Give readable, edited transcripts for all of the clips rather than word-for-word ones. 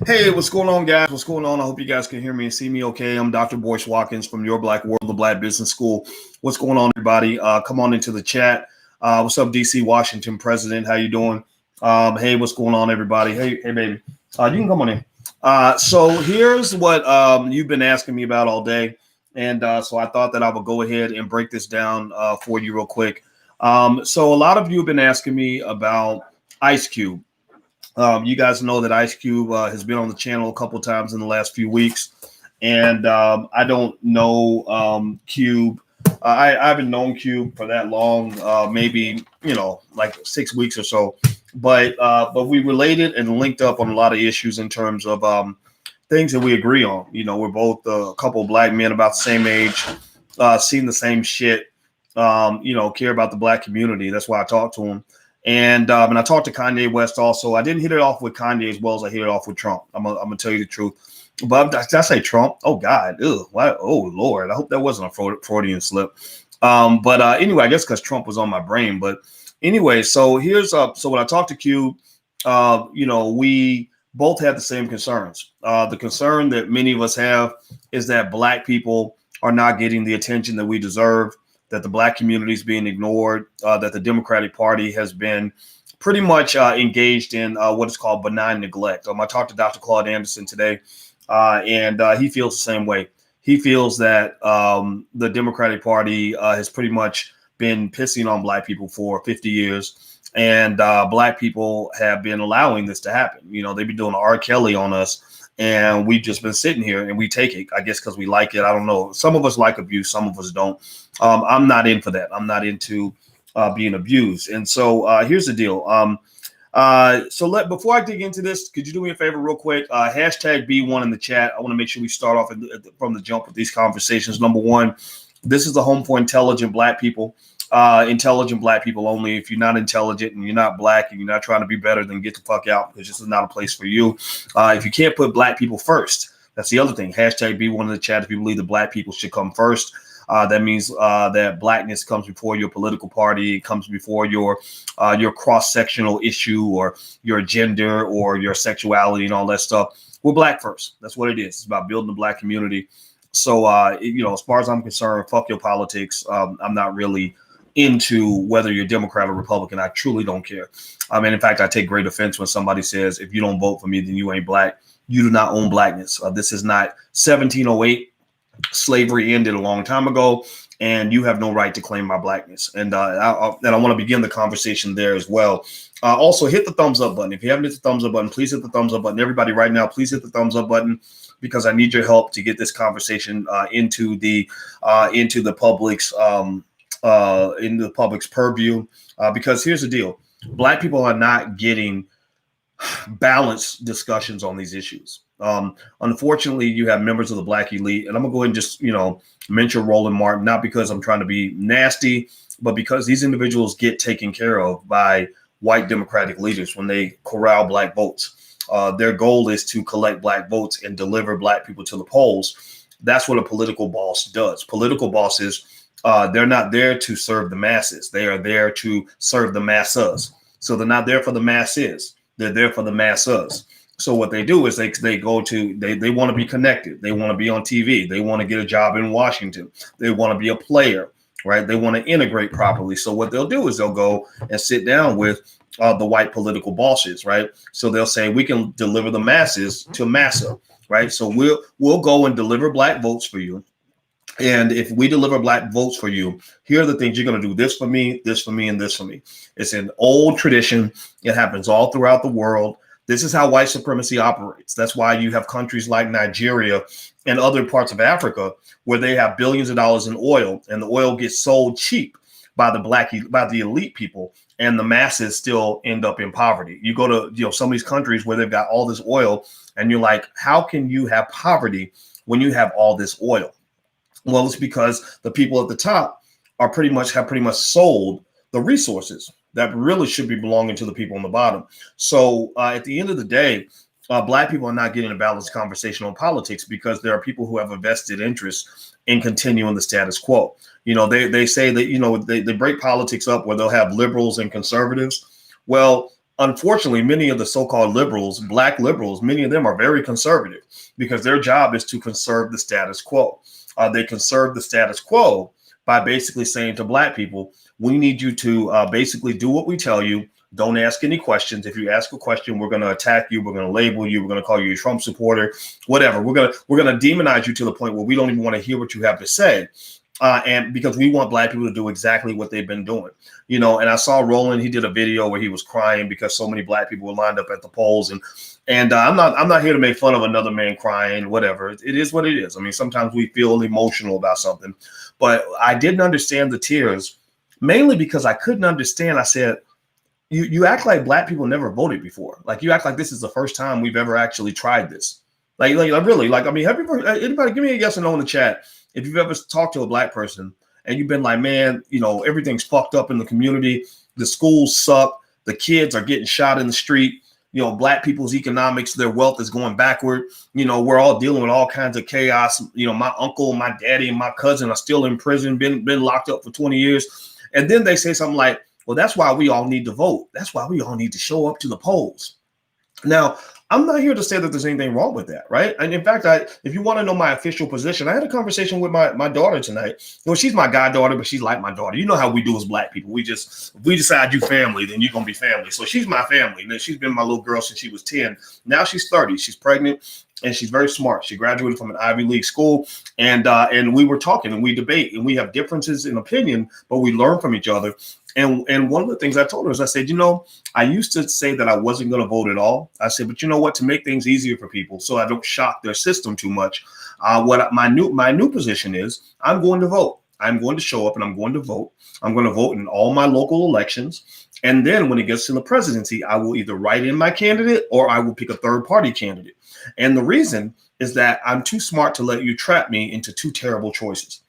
Hey, what's going on, guys? What's going on? I hope you guys can hear me and see me okay. I'm Dr. Boyce Watkins from Your Black World, the Black Business School. What's going on, everybody? Come on into the chat. What's up, DC Washington President? How you doing? Hey, what's going on, everybody? Hey, baby. You can come on in. So here's what you've been asking me about all day. And so I thought that I would go ahead and break this down for you real quick. So a lot of you have been asking me about Ice Cube. You guys know that Ice Cube has been on the channel a couple times in the last few weeks, and I don't know Cube. I haven't known Cube for that long, maybe like 6 weeks or so. But we related and linked up on a lot of issues in terms of things that we agree on. We're both a couple of black men about the same age, seen the same shit. Care about the black community. That's why I talk to him. And I talked to Kanye West also. I didn't hit it off with Kanye as well as I hit it off with Trump. I'm gonna tell you the truth. But did I say Trump? Oh God, ew, why? Oh Lord, I hope that wasn't a Freudian slip. But anyway, I guess because Trump was on my brain. But anyway, so here's so when I talked to Q, we both had the same concerns. The concern that many of us have is that black people are not getting the attention that we deserve, that the black community is being ignored, that the Democratic Party has been pretty much engaged in what is called benign neglect. I talked to Dr. Claude Anderson today, and he feels the same way. He feels that the Democratic Party has pretty much been pissing on black people for 50 years, and black people have been allowing this to happen. They've been doing R. Kelly on us. And we've just been sitting here and we take it, I guess, because we like it. I don't know. Some of us like abuse. Some of us don't. I'm not in for that. I'm not into being abused. And so here's the deal. Before I dig into this, could you do me a favor real quick? Hashtag B1 in the chat. I want to make sure we start off from the jump with these conversations. Number one, this is the home for intelligent black people. Intelligent black people only. If you're not intelligent and you're not black and you're not trying to be better, then get the fuck out, because this is not a place for you. If you can't put black people first, that's the other thing. Hashtag B1 in the chat if you believe that black people should come first. That means that blackness comes before your political party, comes before your cross-sectional issue or your gender or your sexuality and all that stuff. We're black first. That's what it is. It's about building the black community. So, as far as I'm concerned, fuck your politics. I'm not really into whether you're Democrat or Republican. I truly don't care. In fact, I take great offense when somebody says, if you don't vote for me, then you ain't black. You do not own blackness. This is not 1708. Slavery ended a long time ago, and you have no right to claim my blackness. And I want to begin the conversation there as well. Also, hit the thumbs up button. If you haven't hit the thumbs up button, please hit the thumbs up button. Everybody right now, please hit the thumbs up button, because I need your help to get this conversation into the public's in the public's purview, because here's the deal. Black people are not getting balanced discussions on these issues. Unfortunately, you have members of the black elite, and I'm gonna go ahead and just mention Roland Martin, not because I'm trying to be nasty, but because these individuals get taken care of by white Democratic leaders when they corral black votes. Their goal is to collect black votes and deliver black people to the polls. That's what a political boss does. Political bosses, they're not there to serve the masses. They are there to serve the masses. So they're not there for the masses. They're there for the masses. So what they do is they want to be connected. They want to be on TV. They want to get a job in Washington. They want to be a player, right? They want to integrate properly. So what they'll do is they'll go and sit down with the white political bosses, right? So they'll say, we can deliver the masses to massa, right? So we'll go and deliver black votes for you. And if we deliver black votes for you, here are the things you're going to do: this for me, this for me, and this for me. It's an old tradition. It happens all throughout the world. This is how white supremacy operates. That's why you have countries like Nigeria and other parts of Africa where they have billions of dollars in oil, and the oil gets sold cheap by the elite people, and the masses still end up in poverty. You go to some of these countries where they've got all this oil, and you're like, how can you have poverty when you have all this oil? Well, it's because the people at the top have pretty much sold the resources that really should be belonging to the people on the bottom. So at the end of the day, black people are not getting a balanced conversation on politics because there are people who have a vested interest in continuing the status quo. They say that, they break politics up where they'll have liberals and conservatives. Well, Unfortunately, many of the so-called liberals, black liberals, many of them are very conservative because their job is to conserve the status quo. They conserve the status quo by basically saying to black people, we need you to basically do what we tell you. Don't ask any questions. If you ask a question, we're going to attack you. We're going to label you. We're going to call you a Trump supporter, whatever. We're going to demonize you to the point where we don't even want to hear what you have to say. And because we want black people to do exactly what they've been doing, and I saw Roland, he did a video where he was crying because so many black people were lined up at the polls. And I'm not here to make fun of another man crying, whatever. It is what it is. I mean, sometimes we feel emotional about something, but I didn't understand the tears, mainly because I couldn't understand. I said, you act like black people never voted before. Like you act like this is the first time we've ever actually tried this. Like really, like, I mean, have you ever, anybody give me a yes or no in the chat if you've ever talked to a black person and you've been like, man, everything's fucked up in the community. The schools suck. The kids are getting shot in the street. Black people's economics, their wealth is going backward. We're all dealing with all kinds of chaos. My uncle, my daddy, and my cousin are still in prison, been locked up for 20 years. And then they say something like, well, that's why we all need to vote. That's why we all need to show up to the polls. Now, I'm not here to say that there's anything wrong with that, right? And in fact, if you want to know my official position, I had a conversation with my daughter tonight. Well, she's my goddaughter, but she's like my daughter. You know how we do as black people. If we decide you family, then you're going to be family. So she's my family. And she's been my little girl since she was 10. Now she's 30. She's pregnant. And she's very smart. She graduated from an Ivy League school, and we were talking and we debate and we have differences in opinion, but we learn from each other. And one of the things I told her is I said, I used to say that I wasn't going to vote at all. I said, but you know what? To make things easier for people, so I don't shock their system too much. What my new position is, I'm going to vote. I'm going to show up and I'm going to vote. I'm going to vote in all my local elections. And then when it gets to the presidency, I will either write in my candidate or I will pick a third party candidate. And the reason is that I'm too smart to let you trap me into two terrible choices.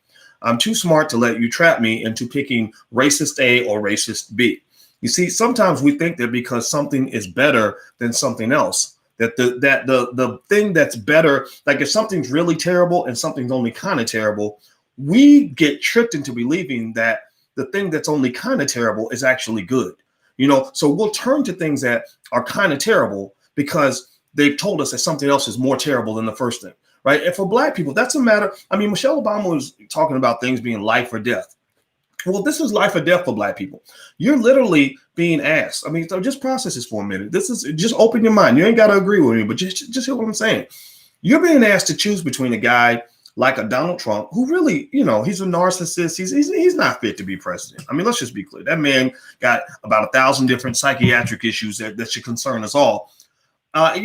I'm too smart to let you trap me into picking racist A or racist B. You see, sometimes we think that because something is better than something else, that the thing that's better, like if something's really terrible and something's only kind of terrible, we get tricked into believing that the thing that's only kind of terrible is actually good. So we'll turn to things that are kind of terrible because they've told us that something else is more terrible than the first thing, right? And for black people, that's a matter. I mean, Michelle Obama was talking about things being life or death. Well, this is life or death for black people. You're literally being asked. I mean, so just process this for a minute. This is just open your mind. You ain't got to agree with me, but just hear what I'm saying. You're being asked to choose between a guy like a Donald Trump, who really, he's a narcissist. He's not fit to be president. I mean, let's just be clear. That man got about 1,000 different psychiatric issues that should concern us all. But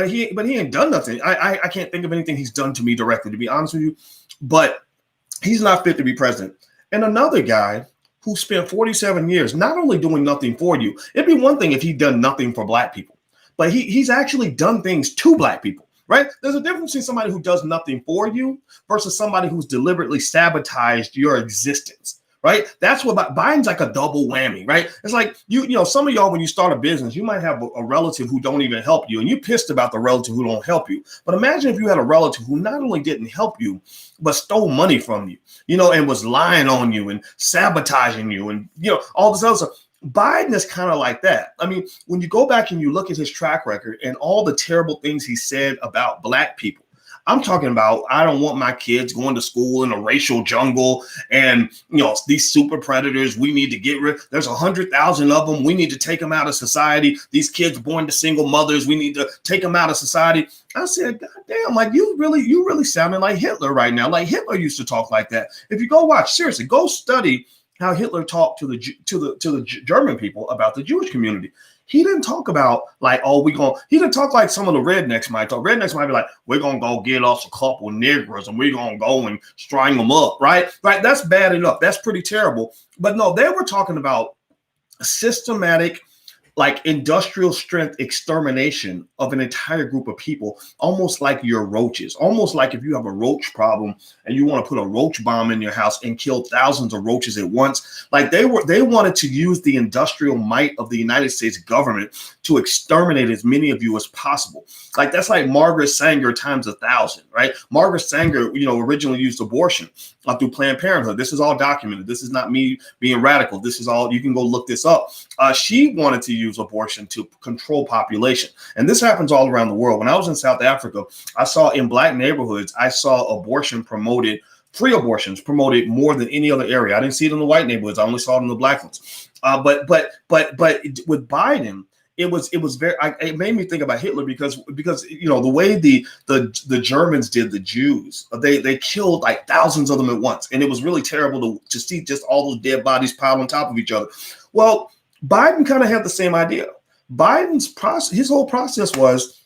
he ain't done nothing. I can't think of anything he's done to me directly, to be honest with you. But he's not fit to be president. And another guy who spent 47 years not only doing nothing for you. It'd be one thing if he'd done nothing for black people, but he's actually done things to black people. Right? There's a difference between somebody who does nothing for you versus somebody who's deliberately sabotaged your existence. Right? That's what Biden's like, a double whammy, right? It's like, some of y'all, when you start a business, you might have a relative who don't even help you and you're pissed about the relative who don't help you. But imagine if you had a relative who not only didn't help you, but stole money from you, and was lying on you and sabotaging you and, all this other stuff. Biden is kind of like that. I mean, when you go back and you look at his track record and all the terrible things he said about black people, I'm talking about, I don't want my kids going to school in a racial jungle and, these super predators, we need to get rid. There's 100,000 of them. We need to take them out of society. These kids born to single mothers, we need to take them out of society. I said, God damn, like you really sounding like Hitler right now. Like Hitler used to talk like that. If you go watch, seriously, go study how Hitler talked to the German people about the Jewish community. He didn't talk about like, he didn't talk like some of the rednecks might talk. Rednecks might be like, we're going to go get us a couple of niggers and we're going to go and string them up, right? Right. That's bad enough. That's pretty terrible. But no, they were talking about systematic, like industrial strength extermination of an entire group of people, almost like you're roaches, almost like if you have a roach problem and you want to put a roach bomb in your house and kill thousands of roaches at once. Like they wanted to use the industrial might of the United States government to exterminate as many of you as possible. Like that's like Margaret Sanger times 1,000, right? Margaret Sanger, originally used abortion through Planned Parenthood. This is all documented. This is not me being radical. This is all, you can go look this up. She wanted to use abortion to control population. And this happens all around the world. When I was in South Africa, I saw in black neighborhoods, I saw free abortions promoted more than any other area. I didn't see it in the white neighborhoods. I only saw it in the black ones. But with Biden, it made me think about Hitler because the way the Germans did the Jews, they killed like thousands of them at once, and it was really terrible to see just all those dead bodies piled on top of each other. Well, Biden kind of had the same idea. His whole process was,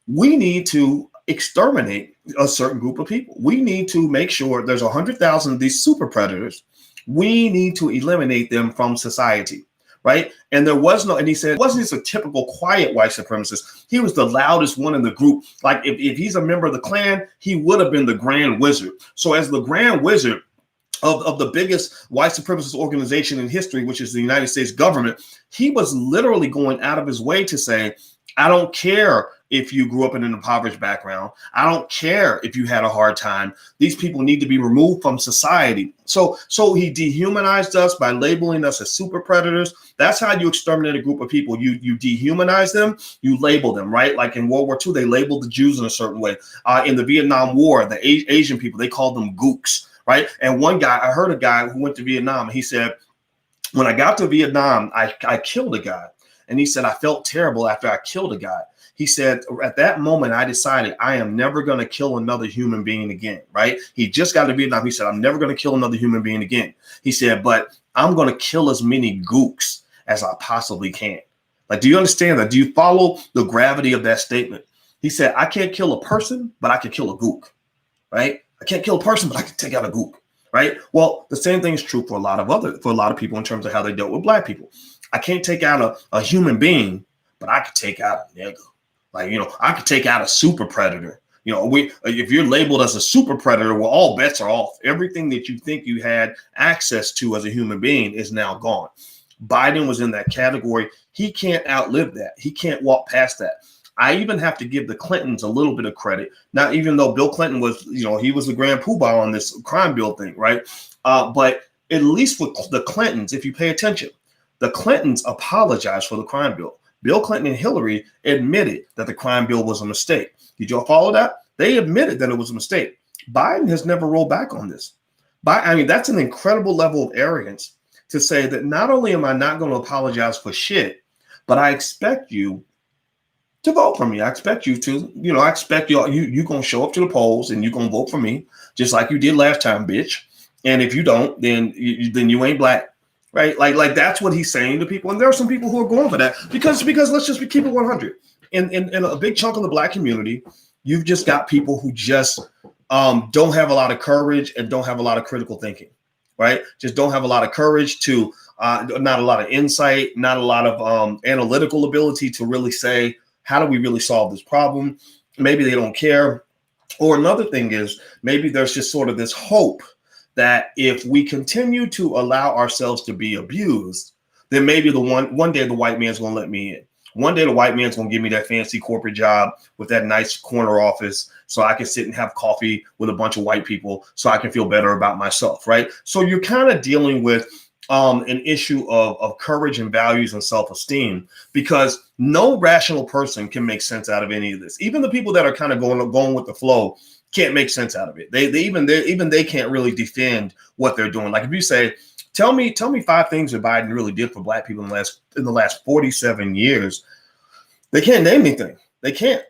we need to exterminate a certain group of people. We need to make sure there's 100,000 of these super predators. We need to eliminate them from society, right? And he said, it wasn't just a typical quiet white supremacist. He was the loudest one in the group. Like if he's a member of the Klan, he would have been the Grand Wizard. So as the Grand Wizard of the biggest white supremacist organization in history, which is the United States government, he was literally going out of his way to say, I don't care if you grew up in an impoverished background. I don't care if you had a hard time. These people need to be removed from society. So he dehumanized us by labeling us as super predators. That's how you exterminate a group of people. You dehumanize them, you label them, right? Like in World War II, they labeled the Jews in a certain way. In the Vietnam War, the Asian people, they called them gooks, right? And I heard a guy who went to Vietnam, and he said, when I got to Vietnam, I killed a guy. And he said, I felt terrible after I killed a guy. He said, at that moment, I decided I am never going to kill another human being again, right? He just got to Vietnam. He said, I'm never going to kill another human being again. He said, but I'm going to kill as many gooks as I possibly can. Like, do you understand that? Do you follow the gravity of that statement? He said, I can't kill a person, but I can kill a gook, right? I can't kill a person, but I can take out a gook, right? Well, the same thing is true for a lot of people in terms of how they dealt with black people. I can't take out a human being, but I could take out a nigga. Like, I could take out a super predator. If you're labeled as a super predator, well, all bets are off. Everything that you think you had access to as a human being is now gone. Biden was in that category. He can't outlive that. He can't walk past that. I even have to give the Clintons a little bit of credit. Now, even though Bill Clinton was, he was the grand poobah on this crime bill thing, right? But at least with the Clintons, if you pay attention, the Clintons apologized for the crime bill. Bill Clinton and Hillary admitted that the crime bill was a mistake. Did y'all follow that? They admitted that it was a mistake. Biden has never rolled back on this. That's an incredible level of arrogance to say that not only am I not going to apologize for shit, but I expect you to vote for me. I expect you to, I expect you're going to show up to the polls and you're going to vote for me, just like you did last time, bitch. And if you don't, then you ain't black. Right, like that's what he's saying to people, and there are some people who are going for that because let's just keep it 100. In a big chunk of the black community, you've just got people who just don't have a lot of courage and don't have a lot of critical thinking, right? Just don't have a lot of courage to, not a lot of insight, not a lot of analytical ability to really say, how do we really solve this problem? Maybe they don't care, or another thing is maybe there's just sort of this hope that if we continue to allow ourselves to be abused, then maybe one day the white man's going to let me in. One day the white man's going to give me that fancy corporate job with that nice corner office so I can sit and have coffee with a bunch of white people so I can feel better about myself, right? So you're kind of dealing with an issue of courage and values and self-esteem, because no rational person can make sense out of any of this. Even the people that are kind of going with the flow can't make sense out of it. They can't really defend what they're doing. Like if you say, tell me 5 things that Biden really did for black people in the last 47 years, they can't name anything. They can't.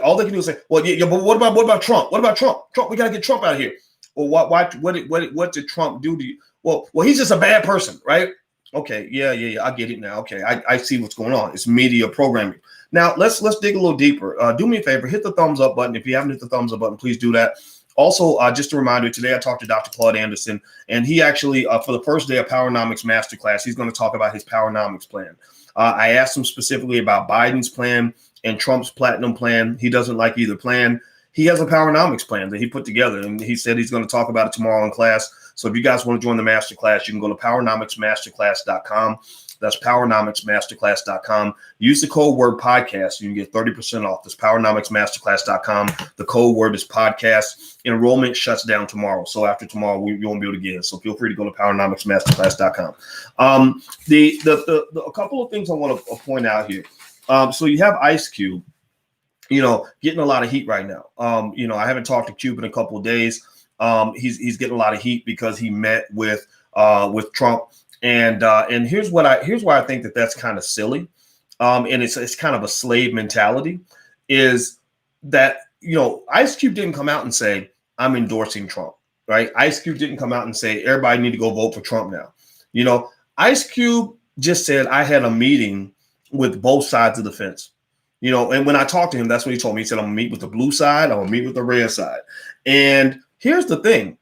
All they can do is say, well, yeah, but what about Trump? What about Trump? We got to get Trump out of here. Well, what did Trump do to you? Well, he's just a bad person, right? Okay, yeah, I get it now. Okay, I see what's going on. It's media programming. Now let's dig a little deeper. Do me a favor, hit the thumbs up button. If you haven't hit the thumbs up button, please do that. Also, just a reminder, today I talked to Dr. Claude Anderson, and he actually, for the first day of Powernomics Masterclass, he's going to talk about his Powernomics plan. I asked him specifically about Biden's plan and Trump's Platinum plan. He doesn't like either plan. He has a Powernomics plan that he put together, and he said he's going to talk about it tomorrow in class. So if you guys want to join the masterclass, you can go to powernomicsmasterclass.com. That's powernomicsmasterclass.com. Use the code word podcast. You can get 30% off. That's powernomicsmasterclass.com. The code word is podcast. Enrollment shuts down tomorrow. So after tomorrow, you won't be able to get it. So feel free to go to powernomicsmasterclass.com. A couple of things I want to point out here. So you have Ice Cube, getting a lot of heat right now. I haven't talked to Cube in a couple of days. He's getting a lot of heat because he met with Trump, and here's why I think that's kind of silly, and it's kind of a slave mentality, is that Ice Cube didn't come out and say I'm endorsing Trump, right? Ice Cube didn't come out and say everybody need to go vote for Trump now. Ice Cube just said I had a meeting with both sides of the fence. And when I talked to him, that's what he told me. He said, I'm gonna meet with the blue side, I'm gonna meet with the red side. And here's the thing,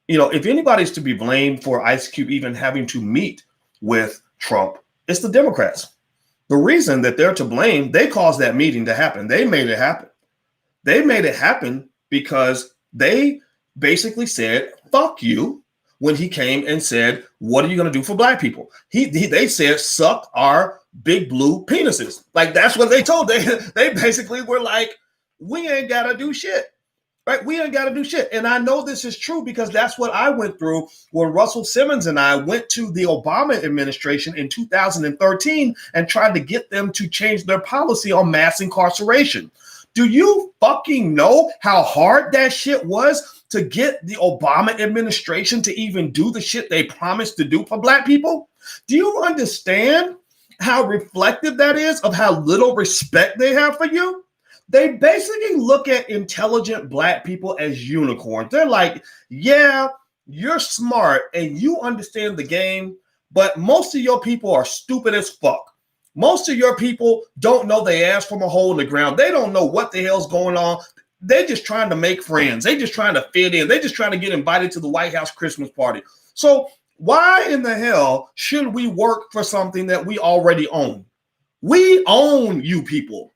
if anybody's to be blamed for Ice Cube even having to meet with Trump, it's the Democrats. The reason that they're to blame, they caused that meeting to happen. They made it happen. They made it happen because they basically said, fuck you, when he came and said, what are you going to do for black people? They said, suck our big blue penises. Like, that's what they told. They basically were like, we ain't got to do shit. Right? We ain't got to do shit. And I know this is true because that's what I went through when Russell Simmons and I went to the Obama administration in 2013 and tried to get them to change their policy on mass incarceration. Do you fucking know how hard that shit was to get the Obama administration to even do the shit they promised to do for black people? Do you understand how reflective that is of how little respect they have for you? They basically look at intelligent black people as unicorns. They're like, yeah, you're smart and you understand the game, but most of your people are stupid as fuck. Most of your people don't know they ass from a hole in the ground. They don't know what the hell's going on. They're just trying to make friends. They're just trying to fit in. They're just trying to get invited to the White House Christmas party. So why in the hell should we work for something that we already own? We own you people.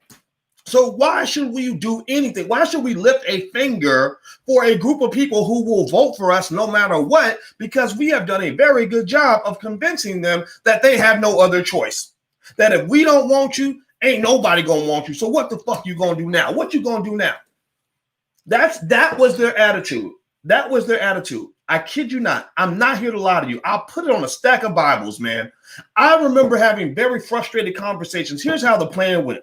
So why should we do anything? Why should we lift a finger for a group of people who will vote for us no matter what? Because we have done a very good job of convincing them that they have no other choice. That if we don't want you, ain't nobody gonna want you. So what the fuck you gonna do now? What you gonna do now? That was their attitude. That was their attitude. I kid you not. I'm not here to lie to you. I'll put it on a stack of Bibles, man. I remember having very frustrated conversations. Here's how the plan went.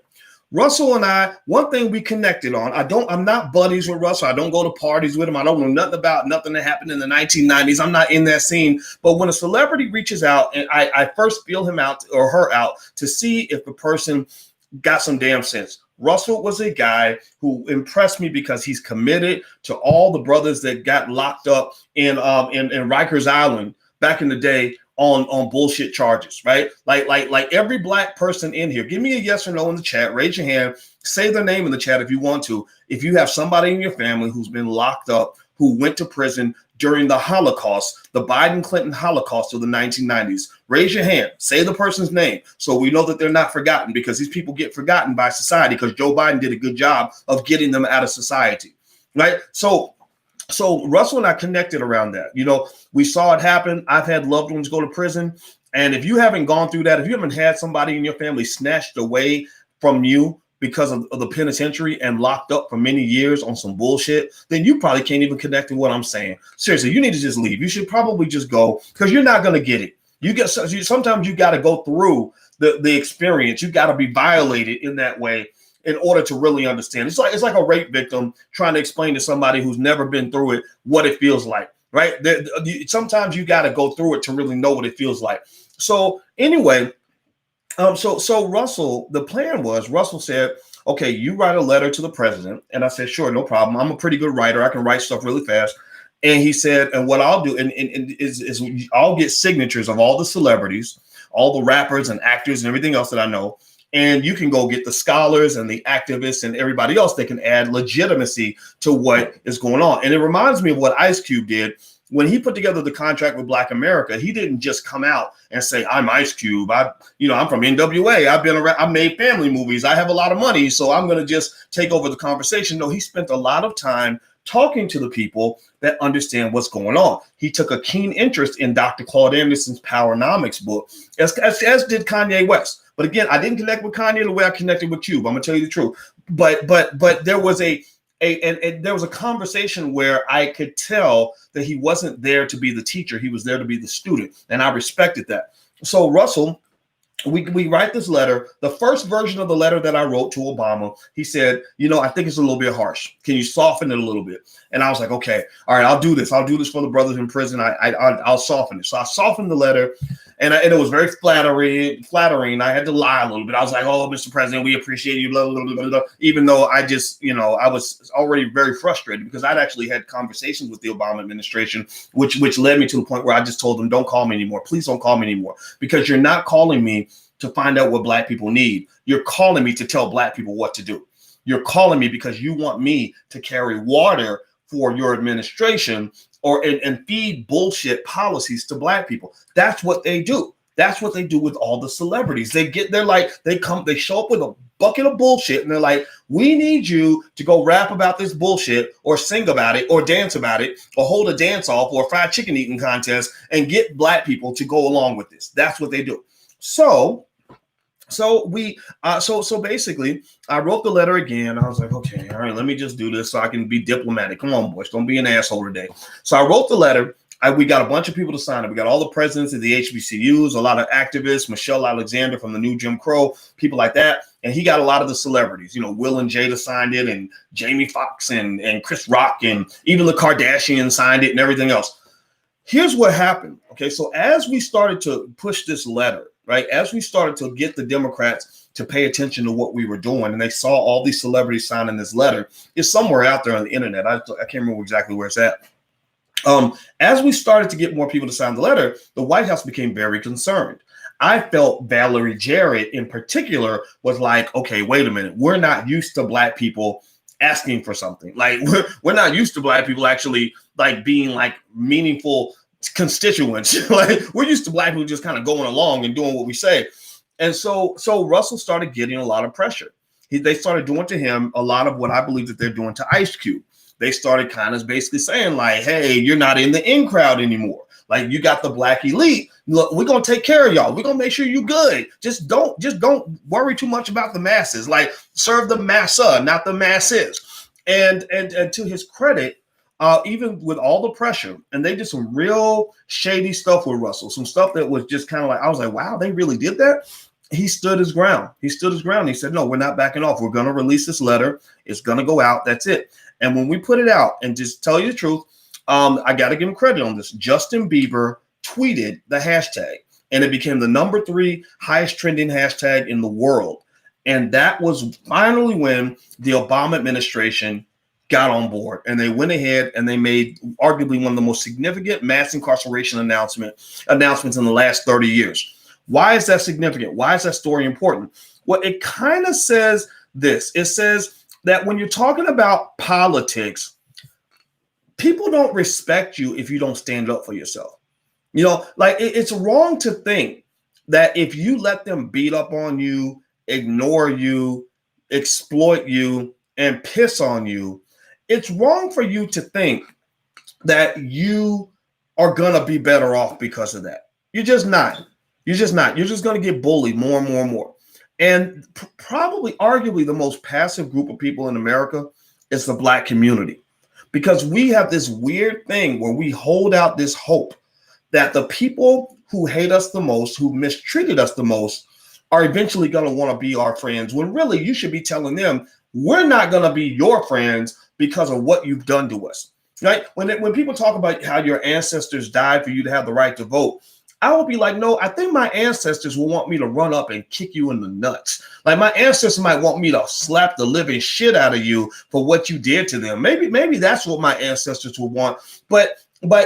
Russell and I, one thing we connected on, I'm not buddies with Russell. I don't go to parties with him. I don't know nothing about nothing that happened in the 1990s. I'm not in that scene. But when a celebrity reaches out, and I first feel him out or her out to see if the person got some damn sense. Russell was a guy who impressed me because he's committed to all the brothers that got locked up in Rikers Island back in the day on bullshit charges, right? Like every black person in here, give me a yes or no in the chat, raise your hand, say their name in the chat if you want to. If you have somebody in your family who's been locked up, who went to prison during the Holocaust, the Biden-Clinton Holocaust of the 1990s, raise your hand, say the person's name so we know that they're not forgotten, because these people get forgotten by society because Joe Biden did a good job of getting them out of society, right? So Russell and I connected around that. We saw it happen. I've had loved ones go to prison. And if you haven't gone through that, if you haven't had somebody in your family snatched away from you because of the penitentiary and locked up for many years on some bullshit, then you probably can't even connect with what I'm saying. Seriously, you need to just leave. You should probably just go, because you're not going to get it. Sometimes you got to go through the experience. You got to be violated in that way in order to really understand. It's like a rape victim trying to explain to somebody who's never been through it what it feels like, right? Sometimes you got to go through it to really know what it feels like. So anyway, so Russell, the plan was, Russell said, okay, you write a letter to the president. And I said, sure, no problem. I'm a pretty good writer. I can write stuff really fast. And he said, and what I'll do is I'll get signatures of all the celebrities, all the rappers and actors and everything else that I know. And you can go get the scholars and the activists and everybody else that can add legitimacy to what is going on. And it reminds me of what Ice Cube did when he put together the contract with Black America. He didn't just come out and say, I'm Ice Cube. I'm from NWA. I've been around. I made family movies. I have a lot of money, so I'm going to just take over the conversation. No, he spent a lot of time talking to the people that understand what's going on. He took a keen interest in Dr. Claude Anderson's Powernomics book, as did Kanye West. But again, I didn't connect with Kanye the way I connected with you. I'm gonna tell you the truth. But there was there was a conversation where I could tell that he wasn't there to be the teacher. He was there to be the student. And I respected that. So Russell, we write this letter. The first version of the letter that I wrote to Obama, he said, I think it's a little bit harsh. Can you soften it a little bit? And I was like, okay, all right, I'll do this. I'll do this for the brothers in prison. I'll soften it. So I softened the letter, and it was very flattering. I had to lie a little bit. I was like, oh, Mr. President, we appreciate you, blah, blah, blah, blah, blah. Even though I just, I was already very frustrated because I'd actually had conversations with the Obama administration, which led me to the point where I just told them, don't call me anymore. Please don't call me anymore, because you're not calling me to find out what Black people need. You're calling me to tell Black people what to do. You're calling me because you want me to carry water for your administration and feed bullshit policies to Black people. That's what they do. That's what they do with all the celebrities. They show up with a bucket of bullshit and they're like, we need you to go rap about this bullshit or sing about it or dance about it or hold a dance off or a fried chicken eating contest and get Black people to go along with this. That's what they do. So basically I wrote the letter again. I was like, okay, all right, let me just do this so I can be diplomatic. Come on, boys, don't be an asshole today. So I wrote the letter. We got a bunch of people to sign it. We got all the presidents of the HBCUs, a lot of activists, Michelle Alexander from the New Jim Crow, people like that. And he got a lot of the celebrities, Will and Jada signed it, and Jamie Foxx and Chris Rock, and even the Kardashians signed it and everything else. Here's what happened. Okay, so as we started to push this letter, right, as we started to get the Democrats to pay attention to what we were doing, and they saw all these celebrities signing this letter, it's somewhere out there on the internet. I can't remember exactly where it's at. As we started to get more people to sign the letter, the White House became very concerned. I felt Valerie Jarrett in particular was like, okay, wait a minute. We're not used to Black people asking for something. Like we're not used to Black people actually like being like meaningful constituents. Like we're used to Black people just kind of going along and doing what we say. And so Russell started getting a lot of pressure. They started doing to him a lot of what I believe that they're doing to Ice Cube. They started kind of basically saying like, hey, you're not in the in crowd anymore. Like you got the Black elite. Look, we're going to take care of y'all. We're going to make sure you're good. Just don't worry too much about the masses. Like serve the massa, not the masses. And to his credit, even with all the pressure, and they did some real shady stuff with Russell, some stuff that was just kind of like, I was like, wow, they really did that. He stood his ground. He said, no, we're not backing off. We're going to release this letter. It's going to go out. That's it. And when we put it out, and just tell you the truth, I got to give him credit on this. Justin Bieber tweeted the hashtag, and it became the number 3 highest trending hashtag in the world. And that was finally when the Obama administration got on board, and they went ahead and they made arguably one of the most significant mass incarceration announcements in the last 30 years. Why is that significant? Why is that story important? Well, it kind of says this. It says that when you're talking about politics, people don't respect you if you don't stand up for yourself. Like it's wrong to think that if you let them beat up on you, ignore you, exploit you, and piss on you, it's wrong for you to think that you are going to be better off because of that. You're just not. You're just going to get bullied more and more and more. And probably, arguably, the most passive group of people in America is the Black community, because we have this weird thing where we hold out this hope that the people who hate us the most, who mistreated us the most, are eventually going to want to be our friends, when really you should be telling them, we're not going to be your friends because of what you've done to us, right? When people talk about how your ancestors died for you to have the right to vote, I would be like, no, I think my ancestors will want me to run up and kick you in the nuts. Like my ancestors might want me to slap the living shit out of you for what you did to them. Maybe that's what my ancestors would want. But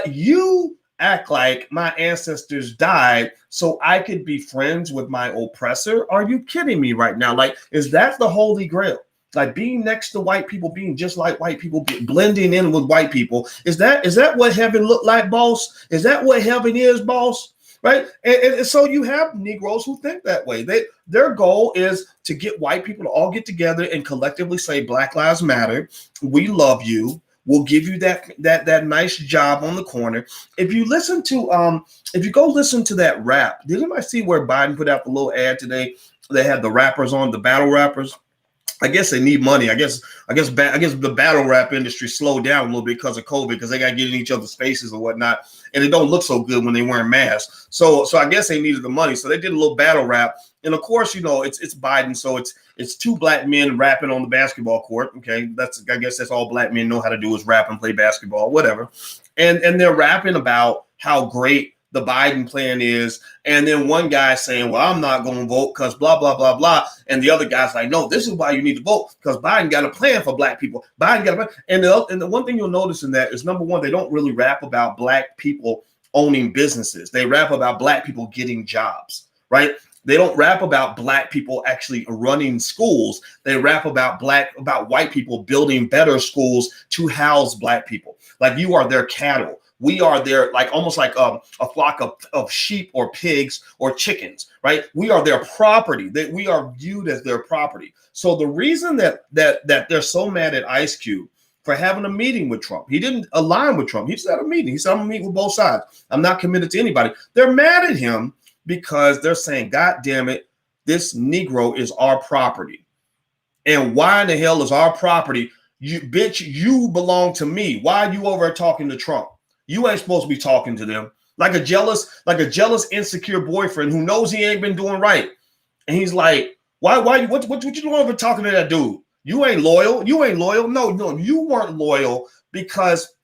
you act like my ancestors died so I could be friends with my oppressor. Are you kidding me right now? Like, is that the holy grail? Like being next to white people, being just like white people, blending in with white people. Is that what heaven looked like, boss? Is that what heaven is, boss? Right. And so you have Negroes who think that way. Their goal is to get white people to all get together and collectively say, Black Lives Matter. We love you. will give you that nice job on the corner. If you go listen to that rap, did anybody see where Biden put out the little ad today? They had the rappers on, the battle rappers. I guess they need money. I guess the battle rap industry slowed down a little bit because of COVID, because they got to get in each other's faces or whatnot, and it don't look so good when they wearing masks. So I guess they needed the money, so they did a little battle rap. And of course, it's Biden, so it's two black men rapping on the basketball court. Okay, I guess that's all black men know how to do is rap and play basketball, whatever. And they're rapping about how great the Biden plan is. And then one guy saying, well, I'm not going to vote because blah, blah, blah, blah. And the other guy's like, no, this is why you need to vote, because Biden got a plan for black people. Biden got a plan. And the one thing you'll notice in that is, number one, they don't really rap about black people owning businesses. They rap about black people getting jobs, right? They don't rap about black people actually running schools. They rap about white people building better schools to house black people. Like, you are their cattle. We are their, like, almost like a flock of sheep or pigs or chickens, right? We are their property. We are viewed as their property. So the reason that they're so mad at Ice Cube for having a meeting with Trump, he didn't align with Trump. He just had a meeting. He said, I'm going to meet with both sides. I'm not committed to anybody. They're mad at him because they're saying, God damn it, this Negro is our property. And why in the hell is our property? You belong to me. Why are you over there talking to Trump? You ain't supposed to be talking to them. Like a jealous, insecure boyfriend who knows he ain't been doing right. And he's like, what you doing over talking to that dude? You ain't loyal. No, you weren't loyal because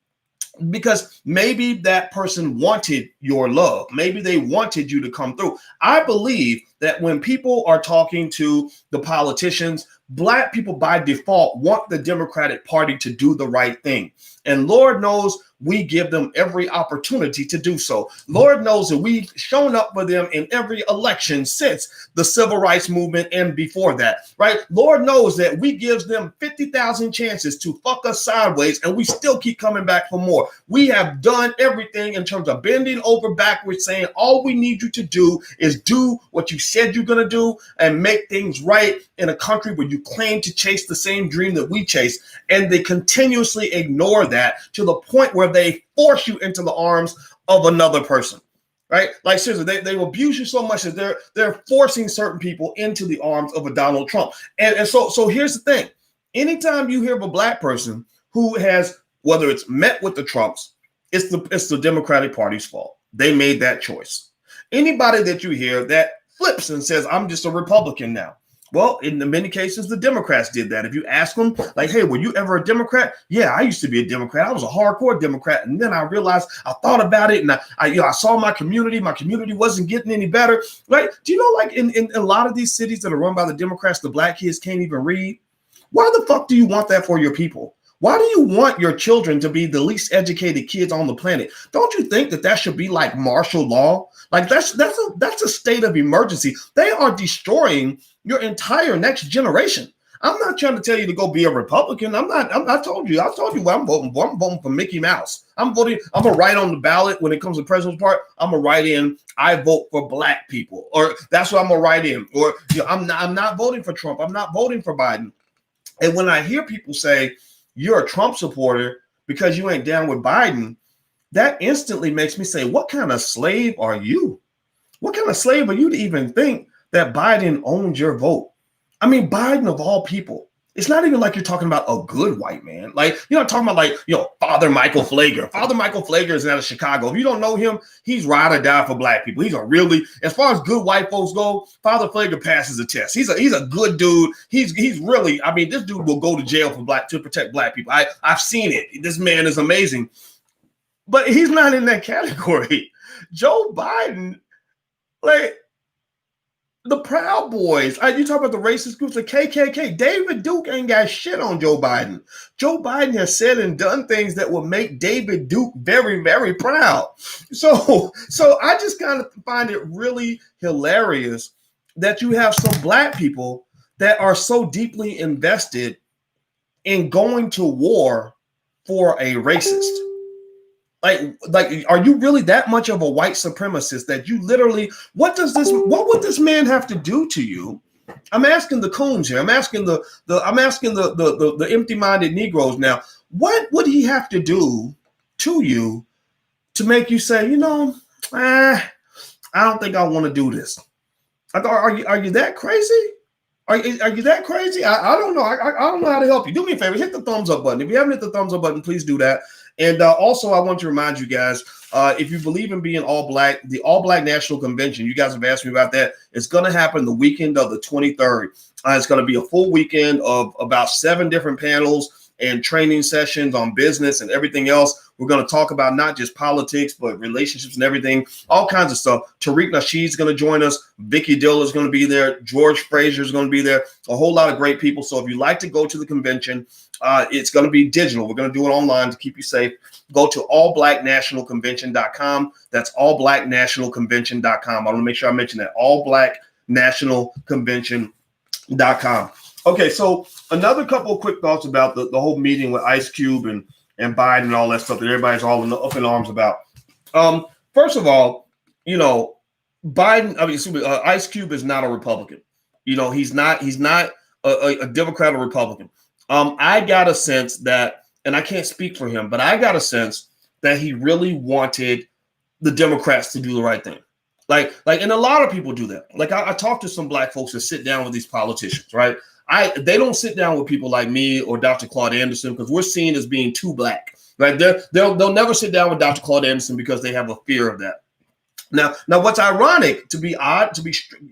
maybe that person wanted your love. Maybe they wanted you to come through. I believe that when people are talking to the politicians, black people by default want the Democratic Party to do the right thing. And Lord knows we give them every opportunity to do so. Lord knows that we've shown up for them in every election since the civil rights movement and before that, right? Lord knows that we give them 50,000 chances to fuck us sideways, and we still keep coming back for more. We have done everything in terms of bending over backwards, saying all we need you to do is do what you said you're going to do and make things right in a country where you claim to chase the same dream that we chase. And they continuously ignore that to the point where they force you into the arms of another person, right? Like, seriously, they abuse you so much that they're forcing certain people into the arms of a Donald Trump. And so here's the thing. Anytime you hear of a black person who has, whether it's met with the Trumps, it's the Democratic Party's fault. They made that choice. Anybody that you hear that flips and says, I'm just a Republican now. Well, in many cases, the Democrats did that. If you ask them, like, hey, were you ever a Democrat? Yeah, I used to be a Democrat. I was a hardcore Democrat. And then I realized, I thought about it, and I saw my community wasn't getting any better, right? Do you know, like, in a lot of these cities that are run by the Democrats, the black kids can't even read? Why the fuck do you want that for your people? Why do you want your children to be the least educated kids on the planet? Don't you think that should be like martial law? Like, that's a state of emergency. They are destroying your entire next generation. I'm not trying to tell you to go be a Republican. I told you what I'm voting for. I'm voting for Mickey Mouse. I'm gonna write on the ballot when it comes to the president's part. I'm gonna write in, I vote for black people, or that's what I'm gonna write in. Or, I'm not voting for Trump. I'm not voting for Biden. And when I hear people say you're a Trump supporter because you ain't down with Biden, that instantly makes me say, what kind of slave are you? What kind of slave are you to even think that Biden owns your vote? I mean, Biden of all people. It's not even like you're talking about a good white man. Like, you're not talking about, like, Father Michael Flager. Father Michael Flager is out of Chicago. If you don't know him, he's ride or die for black people. He's a really, as far as good white folks go, Father Flager passes the test. He's a good dude. He's really, I mean, this dude will go to jail to protect black people. I've seen it. This man is amazing. But he's not in that category. Joe Biden, like, the Proud Boys, you talk about the racist groups, the KKK. David Duke ain't got shit on Joe Biden. Joe Biden has said and done things that will make David Duke very, very proud. So I just kind of find it really hilarious that you have some black people that are so deeply invested in going to war for a racist. Like, are you really that much of a white supremacist that you literally, what would this man have to do to you I'm asking the coons here. I'm asking the empty-minded Negroes now. What would he have to do to you to make you say, I don't think I want to do this? Are you that crazy? Are you that crazy? I don't know. I don't know how to help you. Do me a favor, hit the thumbs up button. If you haven't hit the thumbs up button, please do that. And also, I want to remind you guys, if you believe in being all black, the All Black National Convention, you guys have asked me about that. It's going to happen the weekend of the 23rd. It's going to be a full weekend of about 7 different panels and training sessions on business and everything else. We're going to talk about not just politics, but relationships and everything, all kinds of stuff. Tariq Nasheed is going to join us. Vicky Dill is going to be there. George Frazier is going to be there. A whole lot of great people. So if you like to go to the convention, it's going to be digital. We're going to do it online to keep you safe. Go to allblacknationalconvention.com. That's allblacknationalconvention.com. I want to make sure I mention that. allblacknationalconvention.com. Okay, so another couple of quick thoughts about the whole meeting with Ice Cube and Biden and all that stuff that everybody's all up in arms about. First of all, Ice Cube is not a Republican. He's not a Democrat or Republican. I got a sense that, and I can't speak for him, but I got a sense that he really wanted the Democrats to do the right thing. And a lot of people do that. I talked to some black folks that sit down with these politicians, right? They don't sit down with people like me or Dr. Claude Anderson because we're seen as being too black. Right? They'll never sit down with Dr. Claude Anderson because they have a fear of that. Now, what's ironic, to be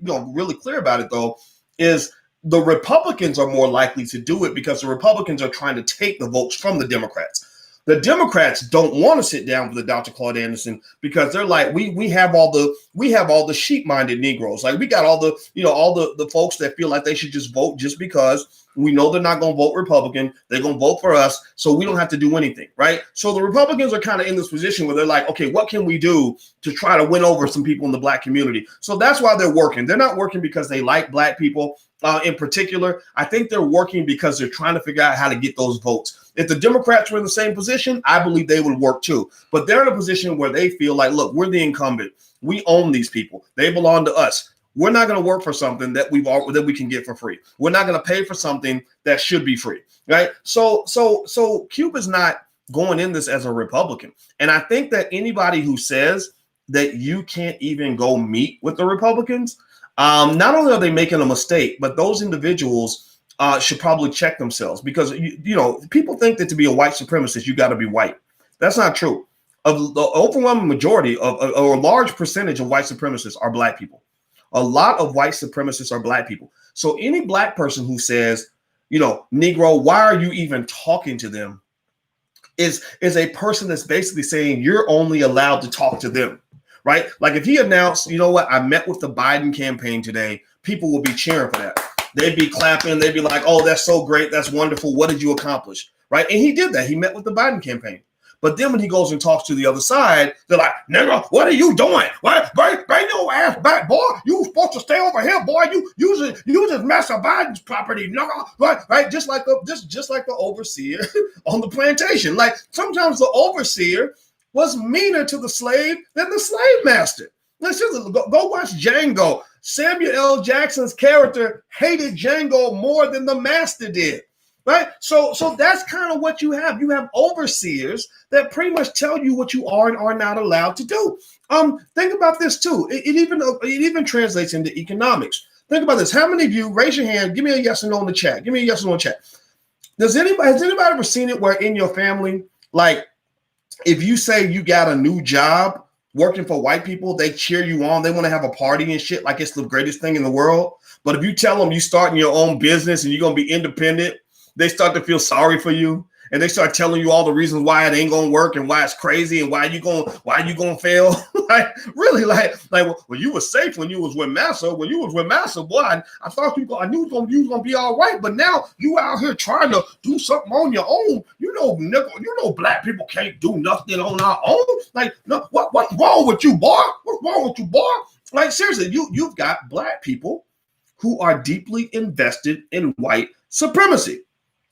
really clear about it though, is the Republicans are more likely to do it because the Republicans are trying to take the votes from the Democrats. The Democrats don't want to sit down with the Dr. Claude Anderson because they're like, we have all the sheep-minded Negroes. Like we got all the folks that feel like they should just vote just because we know they're not going to vote Republican. They're going to vote for us, so we don't have to do anything, right? So the Republicans are kind of in this position where they're like, okay, what can we do to try to win over some people in the black community? So that's why they're working. They're not working because they like black people in particular. I think they're working because they're trying to figure out how to get those votes. If the Democrats were in the same position, I believe they would work too. But they're in a position where they feel like, look, we're the incumbent. We own these people. They belong to us. We're not going to work for something that we can get for free. We're not going to pay for something that should be free, right? So Cuba's not going in this as a Republican. And I think that anybody who says that you can't even go meet with the Republicans, not only are they making a mistake, but those individuals should probably check themselves because, people think that to be a white supremacist, you got to be white. That's not true. The overwhelming majority or a large percentage of white supremacists are black people. A lot of white supremacists are black people. So any black person who says, Negro, why are you even talking to them is a person that's basically saying you're only allowed to talk to them, right? Like if he announced, I met with the Biden campaign today, people will be cheering for that. They'd be clapping. They'd be like, oh, that's so great. That's wonderful. What did you accomplish? Right. And he did that. He met with the Biden campaign. But then when he goes and talks to the other side, they're like, nigga, what are you doing? What? Bring your ass back, boy. You supposed to stay over here, boy. You just mess up Biden's property, nigga. Right? Just like the overseer on the plantation. Like sometimes the overseer was meaner to the slave than the slave master. Let's just go watch Django. Samuel L. Jackson's character hated Django more than the master did. Right. So that's kind of what you have. You have overseers that pretty much tell you what you are and are not allowed to do. Think about this, too. It even translates into economics. Think about this. How many of you, raise your hand, give me a yes or no in the chat. Give me a yes or no in the chat. Has anybody ever seen it where in your family, like if you say you got a new job working for white people, they cheer you on. They want to have a party and shit like it's the greatest thing in the world. But if you tell them you starting your own business and you're going to be independent, they start to feel sorry for you and they start telling you all the reasons why it ain't gonna work and why it's crazy and why you gonna fail. Like really, like well, you were safe when you was with Massa. When you was with Massa, boy, I thought I knew you was gonna be all right. But now you out here trying to do something on your own. Nigga, black people can't do nothing on our own. Like, no, what's wrong with you, boy? What's wrong with you, boy? Like seriously, you've got black people who are deeply invested in white supremacy.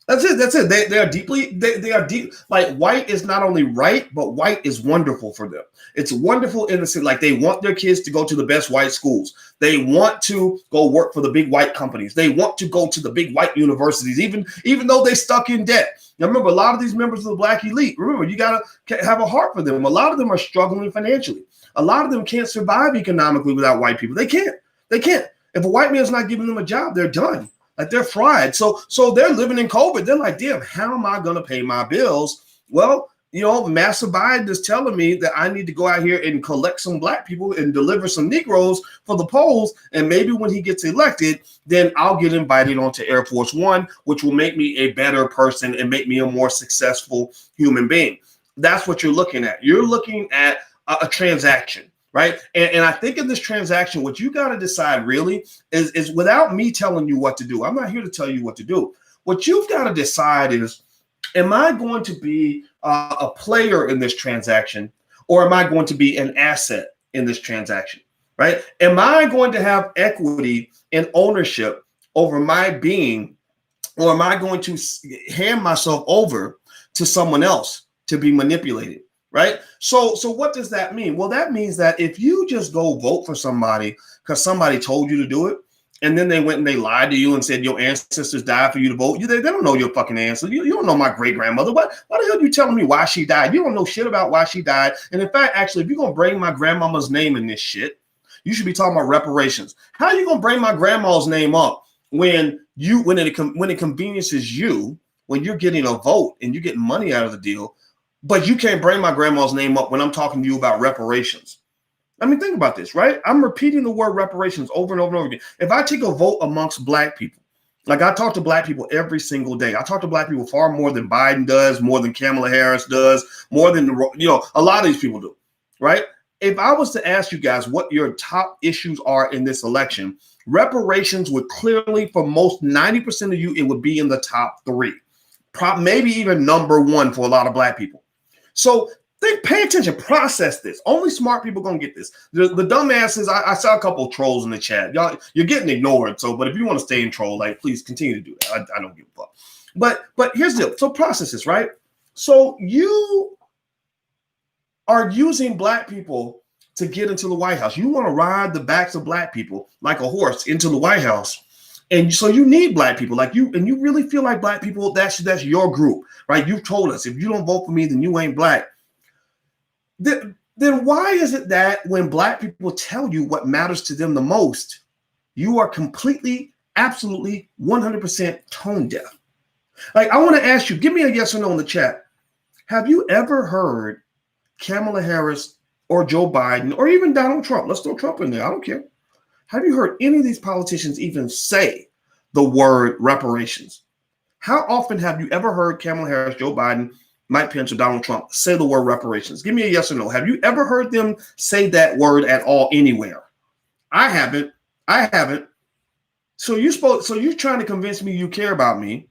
That's it. That's it. They are deeply, they are deep. Like white is not only right, but white is wonderful for them. It's wonderful in the sense like they want their kids to go to the best white schools. They want to go work for the big white companies. They want to go to the big white universities, even though they stuck in debt. Now remember, a lot of these members of the black elite, remember, you gotta have a heart for them. A lot of them are struggling financially. A lot of them can't survive economically without white people. They can't. They can't. If a white man's not giving them a job, they're done. Like they're fried. So they're living in COVID. They're like, damn, how am I going to pay my bills? Well, Master Biden is telling me that I need to go out here and collect some black people and deliver some Negroes for the polls. And maybe when he gets elected, then I'll get invited onto Air Force One, which will make me a better person and make me a more successful human being. That's what you're looking at. You're looking at a transaction. Right. And I think in this transaction, what you got to decide really is without me telling you what to do. I'm not here to tell you what to do. What you've got to decide is, am I going to be a player in this transaction, or am I going to be an asset in this transaction? Right. Am I going to have equity and ownership over my being, or am I going to hand myself over to someone else to be manipulated? Right. So what does that mean? Well, that means that if you just go vote for somebody because somebody told you to do it, and then they went and they lied to you and said your ancestors died for you to vote, they don't know your fucking answer. You don't know my great grandmother. Why the hell are you telling me why she died? You don't know shit about why she died. And in fact, actually, if you're going to bring my grandmama's name in this shit, you should be talking about reparations. How are you going to bring my grandma's name up when it conveniences you, when you're getting a vote and you're getting money out of the deal? But you can't bring my grandma's name up when I'm talking to you about reparations. I mean, think about this, right? I'm repeating the word reparations over and over and over again. If I take a vote amongst black people, like I talk to black people every single day. I talk to black people far more than Biden does, more than Kamala Harris does, more than, a lot of these people do, right? If I was to ask you guys what your top issues are in this election, reparations would clearly, for most 90% of you, it would be in the top three, maybe even number one for a lot of black people. So pay attention, process this. Only smart people gonna get this. The dumbasses, I saw a couple of trolls in the chat. Y'all, you're getting ignored. But if you want to stay in troll, please continue to do that. I don't give a fuck. But here's the deal. So process this, right? So you are using black people to get into the White House. You want to ride the backs of black people like a horse into the White House. And so you need black people and you really feel like black people, that's your group, right? You've told us if you don't vote for me, then you ain't black. Then why is it that when black people tell you what matters to them the most, you are completely, absolutely, 100% tone deaf? I want to ask you, give me a yes or no in the chat. Have you ever heard Kamala Harris or Joe Biden or even Donald Trump? Let's throw Trump in there. I don't care. Have you heard any of these politicians even say the word reparations? How often have you ever heard Kamala Harris, Joe Biden, Mike Pence, or Donald Trump say the word reparations? Give me a yes or no. Have you ever heard them say that word at all anywhere? I haven't. So you're trying to convince me you care about me.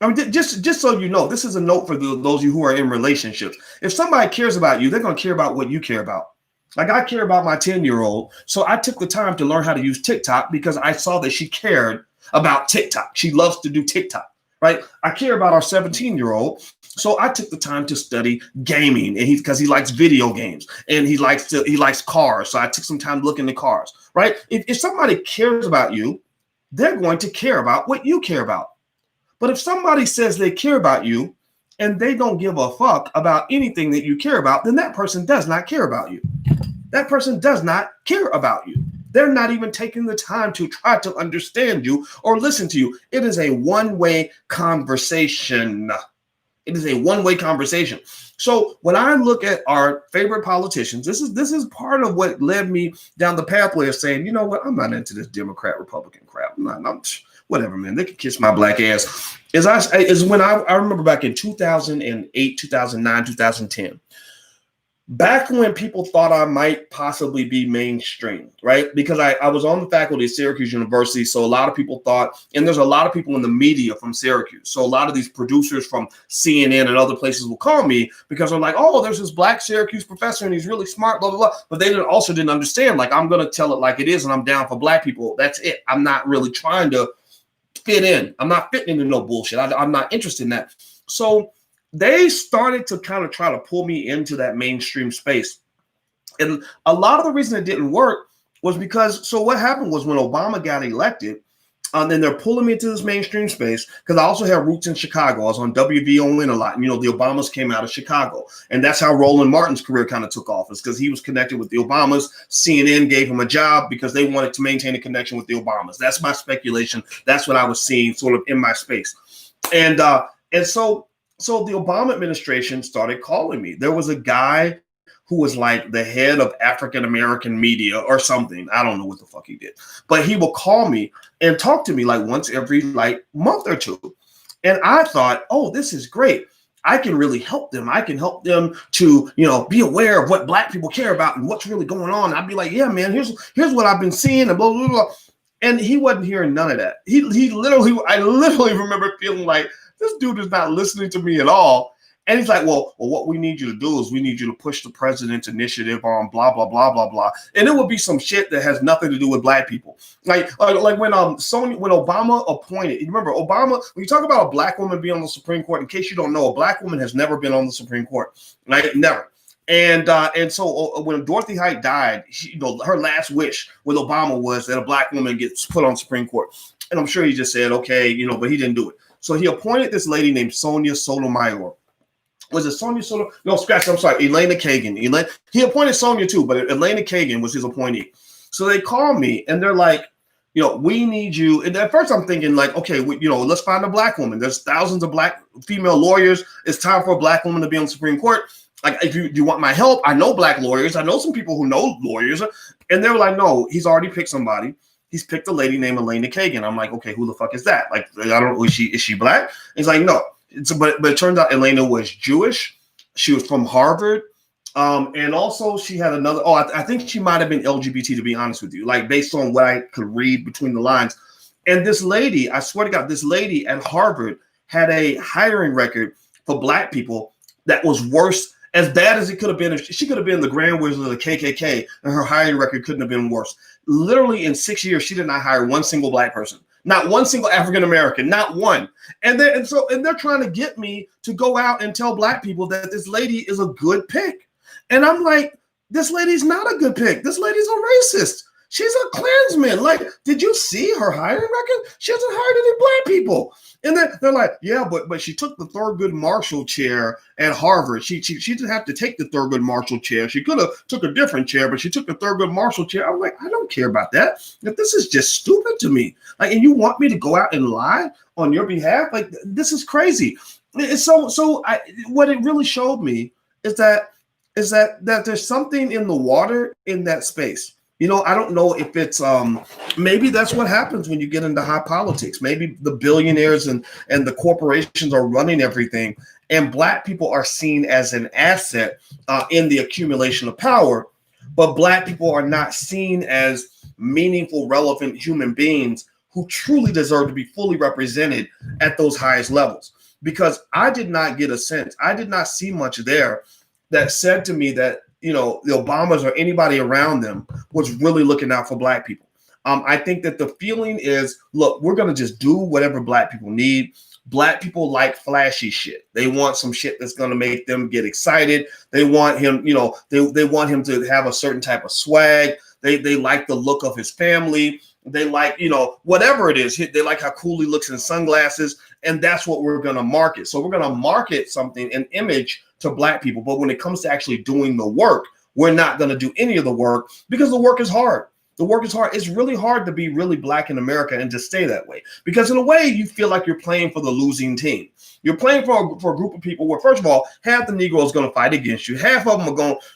I mean, just so you know, this is a note for those of you who are in relationships. If somebody cares about you, they're going to care about what you care about. Like I care about my 10-year-old. So I took the time to learn how to use TikTok because I saw that she cared about TikTok. She loves to do TikTok, right? I care about our 17-year-old. So I took the time to study gaming, and because he likes video games and he likes cars. So I took some time to look into cars, right? If somebody cares about you, they're going to care about what you care about. But if somebody says they care about you and they don't give a fuck about anything that you care about, then that person does not care about you. That person does not care about you. They're not even taking the time to try to understand you or listen to you. It is a one-way conversation. It is a one-way conversation. So when I look at our favorite politicians, this is part of what led me down the pathway of saying, you know what, I'm not into this Democrat Republican crap. I'm whatever, man. They can kiss my black ass. Is when I remember back in 2008, 2009, 2010. Back when people thought I might possibly be mainstream, right? Because I was on the faculty at Syracuse University. So a lot of people thought, and there's a lot of people in the media from Syracuse. So a lot of these producers from CNN and other places will call me because they're like, oh, there's this black Syracuse professor and he's really smart, blah, blah, blah. But they also didn't understand, like, I'm going to tell it like it is and I'm down for black people. That's it. I'm not really trying to fit in. I'm not fitting into no bullshit. I'm not interested in that. So they started to kind of try to pull me into that mainstream space. And a lot of the reason it didn't work was because, so what happened was when Obama got elected, then they're pulling me into this mainstream space because I also have roots in Chicago. I was on WVON a lot. And, the Obamas came out of Chicago. And that's how Roland Martin's career kind of took off, is because he was connected with the Obamas. CNN gave him a job because they wanted to maintain a connection with the Obamas. That's my speculation. That's what I was seeing sort of in my space. And so the Obama administration started calling me. There was a guy who was like the head of African-American media or something. I don't know what the fuck he did, but he will call me and talk to me like once every like month or two. And I thought, oh, this is great. I can really help them. I can help them to, be aware of what Black people care about and what's really going on. I'd be like, yeah, man, here's what I've been seeing and blah, blah, blah. And he wasn't hearing none of that. I literally remember feeling like this dude is not listening to me at all. And he's like, well, what we need you to do is we need you to push the president's initiative on blah, blah, blah, blah, blah. And it would be some shit that has nothing to do with Black people. Like when Obama appointed, you remember Obama, when you talk about a Black woman being on the Supreme Court, in case you don't know, a Black woman has never been on the Supreme Court, right? Never. And so when Dorothy Height died, her last wish with Obama was that a Black woman gets put on Supreme Court. And I'm sure he just said, okay, but he didn't do it. So he appointed this lady named Sonia Sotomayor. Was it Sonia Sotomayor? No, scratch. I'm sorry. Elena Kagan. He appointed Sonia too, but Elena Kagan was his appointee. So they call me and they're like, we need you. And at first I'm thinking like, okay, let's find a Black woman. There's thousands of Black female lawyers. It's time for a Black woman to be on the Supreme Court. Like, if you want my help, I know Black lawyers. I know some people who know lawyers. And they were like, no, he's already picked somebody. He's picked a lady named Elena Kagan. I'm like, okay, who the fuck is that? Like, I don't know. Is she Black? He's like, no. But it turns out Elena was Jewish. She was from Harvard. And also she had another, I think she might have been LGBT, to be honest with you, like based on what I could read between the lines. And this lady, I swear to God, this lady at Harvard had a hiring record for Black people that was worse, as bad as it could have been. If she could have been the Grand Wizard of the KKK, and her hiring record couldn't have been worse. Literally in 6 years, she did not hire one single Black person. Not one single African-American, not one. And they're trying to get me to go out and tell Black people that this lady is a good pick. And I'm like, this lady's not a good pick. This lady's a racist. She's a Klansman. Like, did you see her hiring record? She hasn't hired any Black people. And they're like, yeah, but she took the Thurgood Marshall chair at Harvard. She didn't have to take the Thurgood Marshall chair. She could have took a different chair, but she took the Thurgood Marshall chair. I'm like, I don't care about that. If this is just stupid to me. Like, and you want me to go out and lie on your behalf? Like, this is crazy. What it really showed me is that there's something in the water in that space. I don't know if it's maybe that's what happens when you get into high politics. Maybe the billionaires and the corporations are running everything, and Black people are seen as an asset in the accumulation of power, but Black people are not seen as meaningful, relevant human beings who truly deserve to be fully represented at those highest levels. Because I did not get a sense, I did not see much there that said to me that the Obamas or anybody around them was really looking out for Black people. I think that the feeling is, look, we're going to just do whatever Black people need. Black people like flashy shit. They want some shit that's going to make them get excited. They want him, they want him to have a certain type of swag. They like the look of his family. They like, whatever it is. They like how cool he looks in sunglasses. And that's what we're going to market. So we're going to market something, an image to Black people. But when it comes to actually doing the work, we're not going to do any of the work because the work is hard. The work is hard. It's really hard to be really Black in America and to stay that way. Because in a way, you feel like you're playing for the losing team. You're playing for a group of people where, first of all, half the Negro is going to fight against you. Half of them are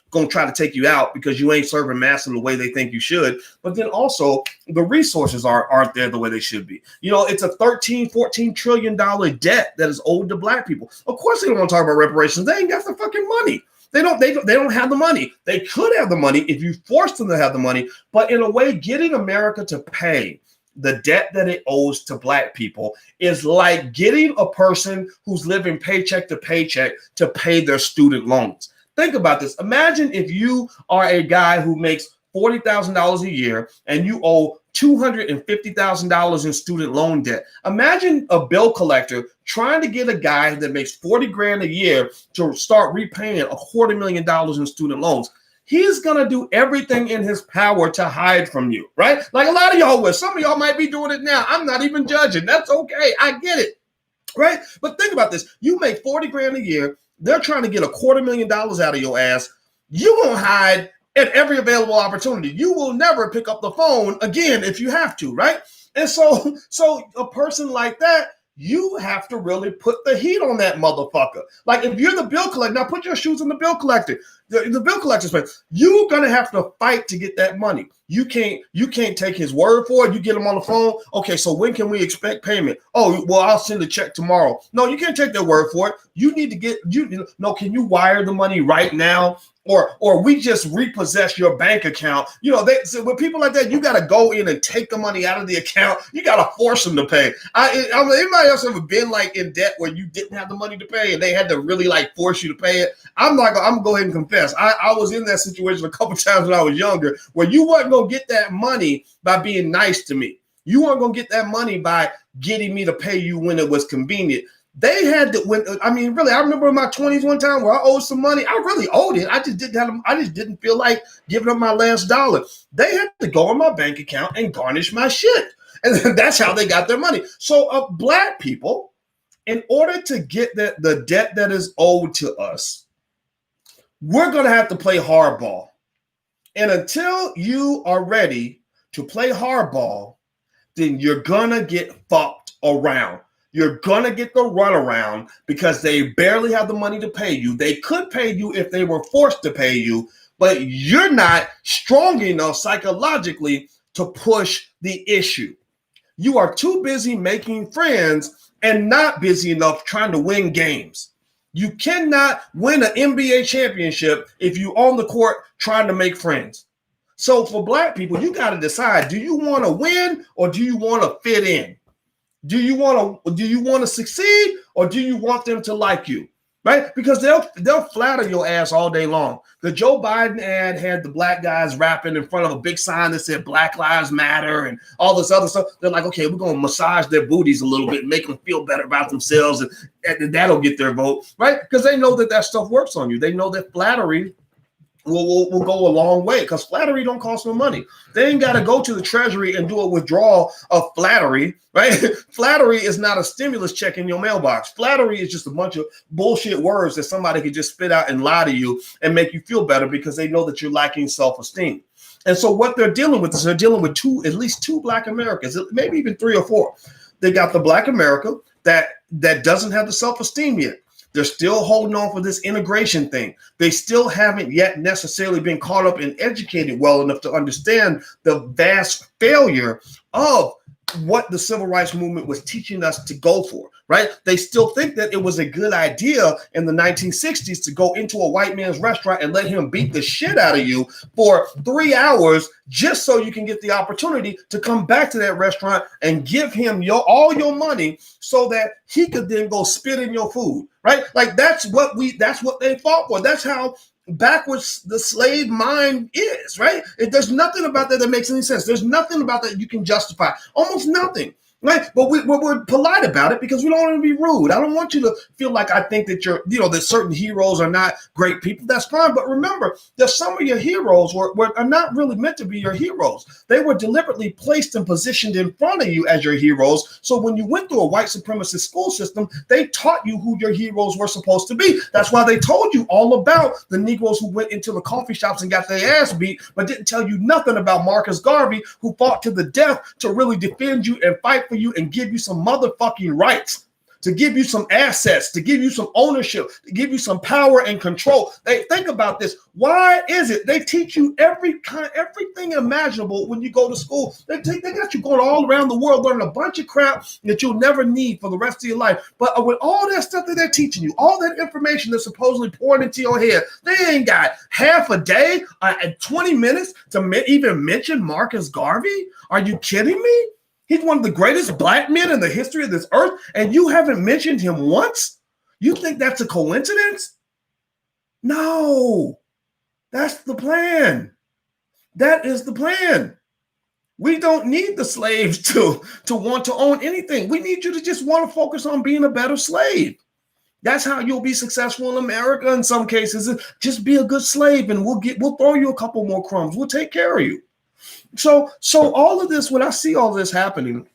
going to try to take you out because you ain't serving master the way they think you should. But then also, the resources aren't there the way they should be. It's a $13-14 trillion debt that is owed to Black people. Of course, they don't want to talk about reparations. They ain't got the fucking money. They don't have the money. They could have the money if you forced them to have the money. But in a way, getting America to pay the debt that it owes to Black people is like getting a person who's living paycheck to paycheck to pay their student loans. Think about this. Imagine if you are a guy who makes $40,000 a year and you owe $250,000 in student loan debt. Imagine a bill collector trying to get a guy that makes 40 grand a year to start repaying $250,000 in student loans. He's going to do everything in his power to hide from you, right? Like a lot of y'all will. Some of y'all might be doing it now. I'm not even judging. That's okay. I get it, right? But think about this. You make 40 grand a year. They're trying to get $250,000 out of your ass. You won't hide at every available opportunity. You will never pick up the phone again if you have to, right? And so a person like that, you have to really put the heat on that motherfucker. Like if you're the bill collector, now put your shoes on the bill collector. The bill collector's place. You're gonna have to fight to get that money. You can't take his word for it. You get him on the phone. Okay, so when can we expect payment? Oh, well, I'll send a check tomorrow. No, you can't take their word for it. You need to get can you wire the money right now? Or we just repossess your bank account. So with people like that, you got to go in and take the money out of the account. You got to force them to pay. Anybody else ever been like in debt where you didn't have the money to pay and they had to really like force you to pay it? I'm gonna go ahead and confess. I was in that situation a couple times when I was younger where you wasn't gonna get that money by being nice to me. You weren't gonna get that money by getting me to pay you when it was convenient. They had to really, I remember in my 20s one time where I owed some money. I really owed it. I just didn't feel like giving up my last dollar. They had to go on my bank account and garnish my shit. And that's how they got their money. So Black people, in order to get the debt that is owed to us, we're going to have to play hardball. And until you are ready to play hardball, then you're going to get fucked around. You're going to get the runaround because they barely have the money to pay you. They could pay you if they were forced to pay you, but you're not strong enough psychologically to push the issue. You are too busy making friends and not busy enough trying to win games. You cannot win an NBA championship if you're on the court trying to make friends. So for Black people, you got to decide, do you want to win or do you want to fit in? Do you want to succeed or do you want them to like you? Right? Because they'll flatter your ass all day long. The Joe Biden ad had the Black guys rapping in front of a big sign that said Black Lives Matter and all this other stuff. They're like, okay, we're going to massage their booties a little bit and make them feel better about themselves. And that'll get their vote, right? Because they know that stuff works on you. They know that flattery will go a long way because flattery don't cost no money. They ain't got to go to the treasury and do a withdrawal of flattery, right? Flattery is not a stimulus check in your mailbox. Flattery is just a bunch of bullshit words that somebody could just spit out and lie to you and make you feel better because they know that you're lacking self-esteem. And so what they're dealing with is they're dealing with at least two Black Americans, maybe even three or four. They got the Black America that doesn't have the self-esteem yet. They're still holding on for this integration thing. They still haven't yet necessarily been caught up and educated well enough to understand the vast failure of what the civil rights movement was teaching us to go for, right? They still think that it was a good idea in the 1960s to go into a white man's restaurant and let him beat the shit out of you for 3 hours just so you can get the opportunity to come back to that restaurant and give him all your money so that he could then go spit in your food, right? Like that's what they fought for. That's how backwards the slave mind is, right? There's nothing about that makes any sense. There's nothing about that you can justify. Almost nothing. Right? But we're polite about it because we don't want to be rude. I don't want you to feel like I think that that certain heroes are not great people. That's fine. But remember that some of your heroes are not really meant to be your heroes. They were deliberately placed and positioned in front of you as your heroes. So when you went through a white supremacist school system, they taught you who your heroes were supposed to be. That's why they told you all about the Negroes who went into the coffee shops and got their ass beat, but didn't tell you nothing about Marcus Garvey, who fought to the death to really defend you and fight for you and give you some motherfucking rights, to give you some assets, to give you some ownership, to give you some power and control. They think about this. Why is it they teach you everything imaginable when you go to school? They got you going all around the world learning a bunch of crap that you'll never need for the rest of your life. But with all that stuff that they're teaching you, all that information that's supposedly poured into your head, they ain't got half a day and 20 minutes to even mention Marcus Garvey. Are you kidding me? He's one of the greatest Black men in the history of this earth, and you haven't mentioned him once? You think that's a coincidence? No, that's the plan. That is the plan. We don't need the slaves to want to own anything. We need you to just want to focus on being a better slave. That's how you'll be successful in America. In some cases, just be a good slave, and we'll throw you a couple more crumbs. We'll take care of you. So all of this, when I see all this happening,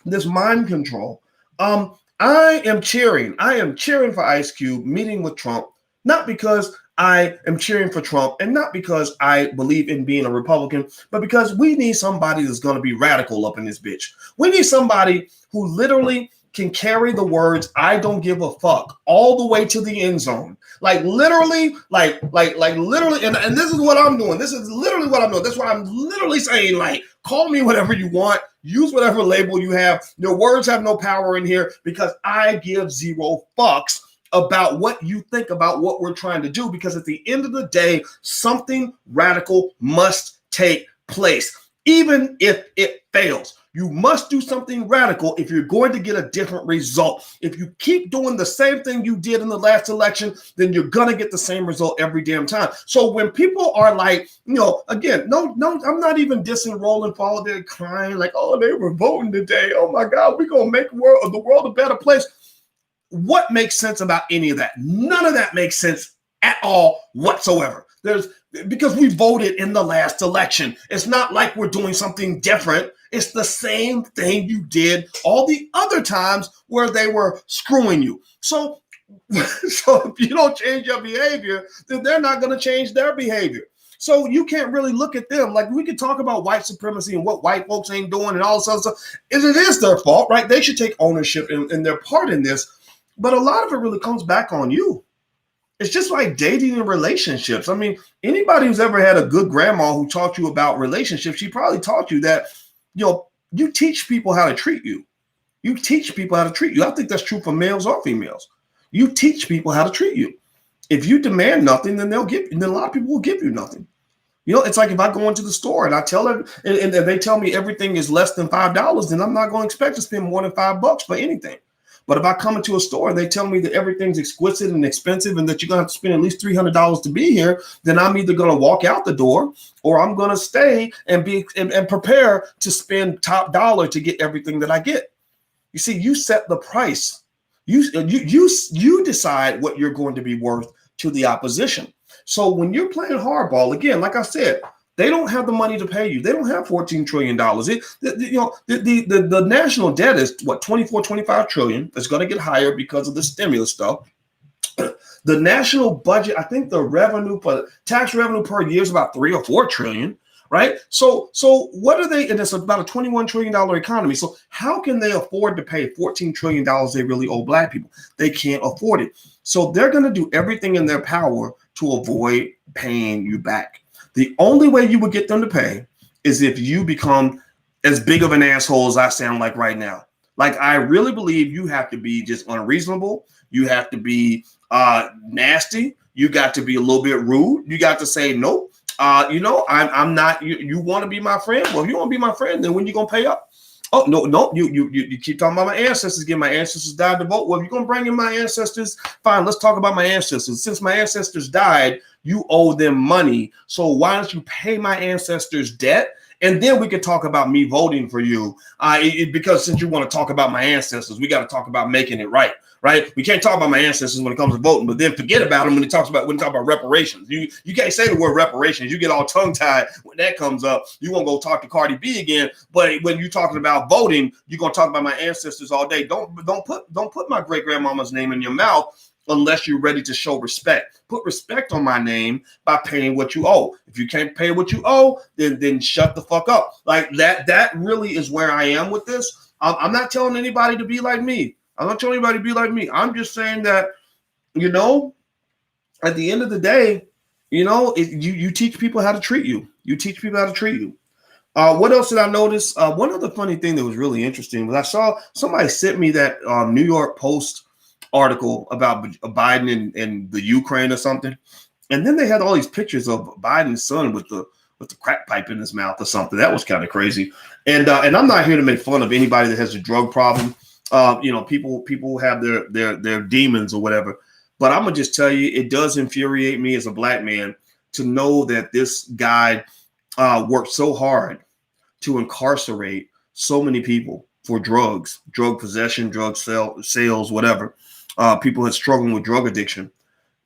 this mind control, I am cheering. I am cheering for Ice Cube meeting with Trump, not because I am cheering for Trump and not because I believe in being a Republican, but because we need somebody that's going to be radical up in this bitch. We need somebody who literally can carry the words "I don't give a fuck" all the way to the end zone. Like literally, like literally, and this is what I'm doing. This is literally what I'm doing. That's what I'm literally saying. Like, call me whatever you want, use whatever label you have. Your words have no power in here because I give zero fucks about what you think about what we're trying to do, because at the end of the day, something radical must take place, even if it fails. You must do something radical if you're going to get a different result. If you keep doing the same thing you did in the last election, then you're going to get the same result every damn time. So when people are like, again, no, I'm not even dissing Roland Paul. They're crying like, oh, they were voting today. Oh my God, we're going to make the world a better place. What makes sense about any of that? None of that makes sense at all whatsoever. Because we voted in the last election. It's not like we're doing something different. It's the same thing you did all the other times where they were screwing you. So if you don't change your behavior, then they're not going to change their behavior. So you can't really look at them. Like, we could talk about white supremacy and what white folks ain't doing and all this other stuff. It is their fault, right? They should take ownership in their part in this. But a lot of it really comes back on you. It's just like dating and relationships. I mean, anybody who's ever had a good grandma who taught you about relationships, she probably taught you that, you teach people how to treat you. You teach people how to treat you. I think that's true for males or females. You teach people how to treat you. If you demand nothing, then a lot of people will give you nothing. It's like if I go into the store and I tell them, and they tell me everything is less than $5, then I'm not going to expect to spend more than $5 for anything. But if I come into a store and they tell me that everything's exquisite and expensive and that you're going to have to spend at least $300 to be here, then I'm either going to walk out the door or I'm going to stay and prepare to spend top dollar to get everything that I get. You see, you set the price. You decide what you're going to be worth to the opposition. So when you're playing hardball, again, like I said, they don't have the money to pay you. They don't have $14 trillion. The national debt is what, 24, 25 trillion. It's going to get higher because of the stimulus stuff. The national budget, I think the tax revenue per year is about 3 or 4 trillion, right? So what are they? And it's about a $21 trillion economy. So how can they afford to pay $14 trillion they really owe black people? They can't afford it. So they're going to do everything in their power to avoid paying you back. The only way you would get them to pay is if you become as big of an asshole as I sound like right now. Like, I really believe you have to be just unreasonable. You have to be nasty. You got to be a little bit rude. You got to say, nope, I'm not, you want to be my friend? Well, if you want to be my friend, then when you going to pay up? Oh, no, you keep talking about my ancestors again. My ancestors died to vote. Well, if you're going to bring in my ancestors, fine, let's talk about my ancestors. Since my ancestors died, you owe them money. So why don't you pay my ancestors' debt? And then we could talk about me voting for you. Because since you want to talk about my ancestors, we got to talk about making it right. We can't talk about my ancestors when it comes to voting, but then forget about them when we talk about reparations. You can't say the word reparations. You get all tongue tied when that comes up. You won't go talk to Cardi B again. But when you're talking about voting, you're gonna talk about my ancestors all day. Don't put my great grandmama's name in your mouth unless you're ready to show respect. Put respect on my name by paying what you owe. If you can't pay what you owe, then shut the fuck up. Like that really is where I am with this. I'm not telling anybody to be like me. I'm not telling anybody to be like me. I'm just saying that, at the end of the day, you teach people how to treat you. You teach people how to treat you. What else did I notice? One other funny thing that was really interesting was I saw somebody sent me that New York Post article about Biden and the Ukraine or something. And then they had all these pictures of Biden's son with the crack pipe in his mouth or something. That was kind of crazy. And I'm not here to make fun of anybody that has a drug problem. People have their demons or whatever. But I'm gonna just tell you, it does infuriate me as a black man to know that this guy worked so hard to incarcerate so many people for drugs, drug possession, sales, whatever. People had struggled with drug addiction,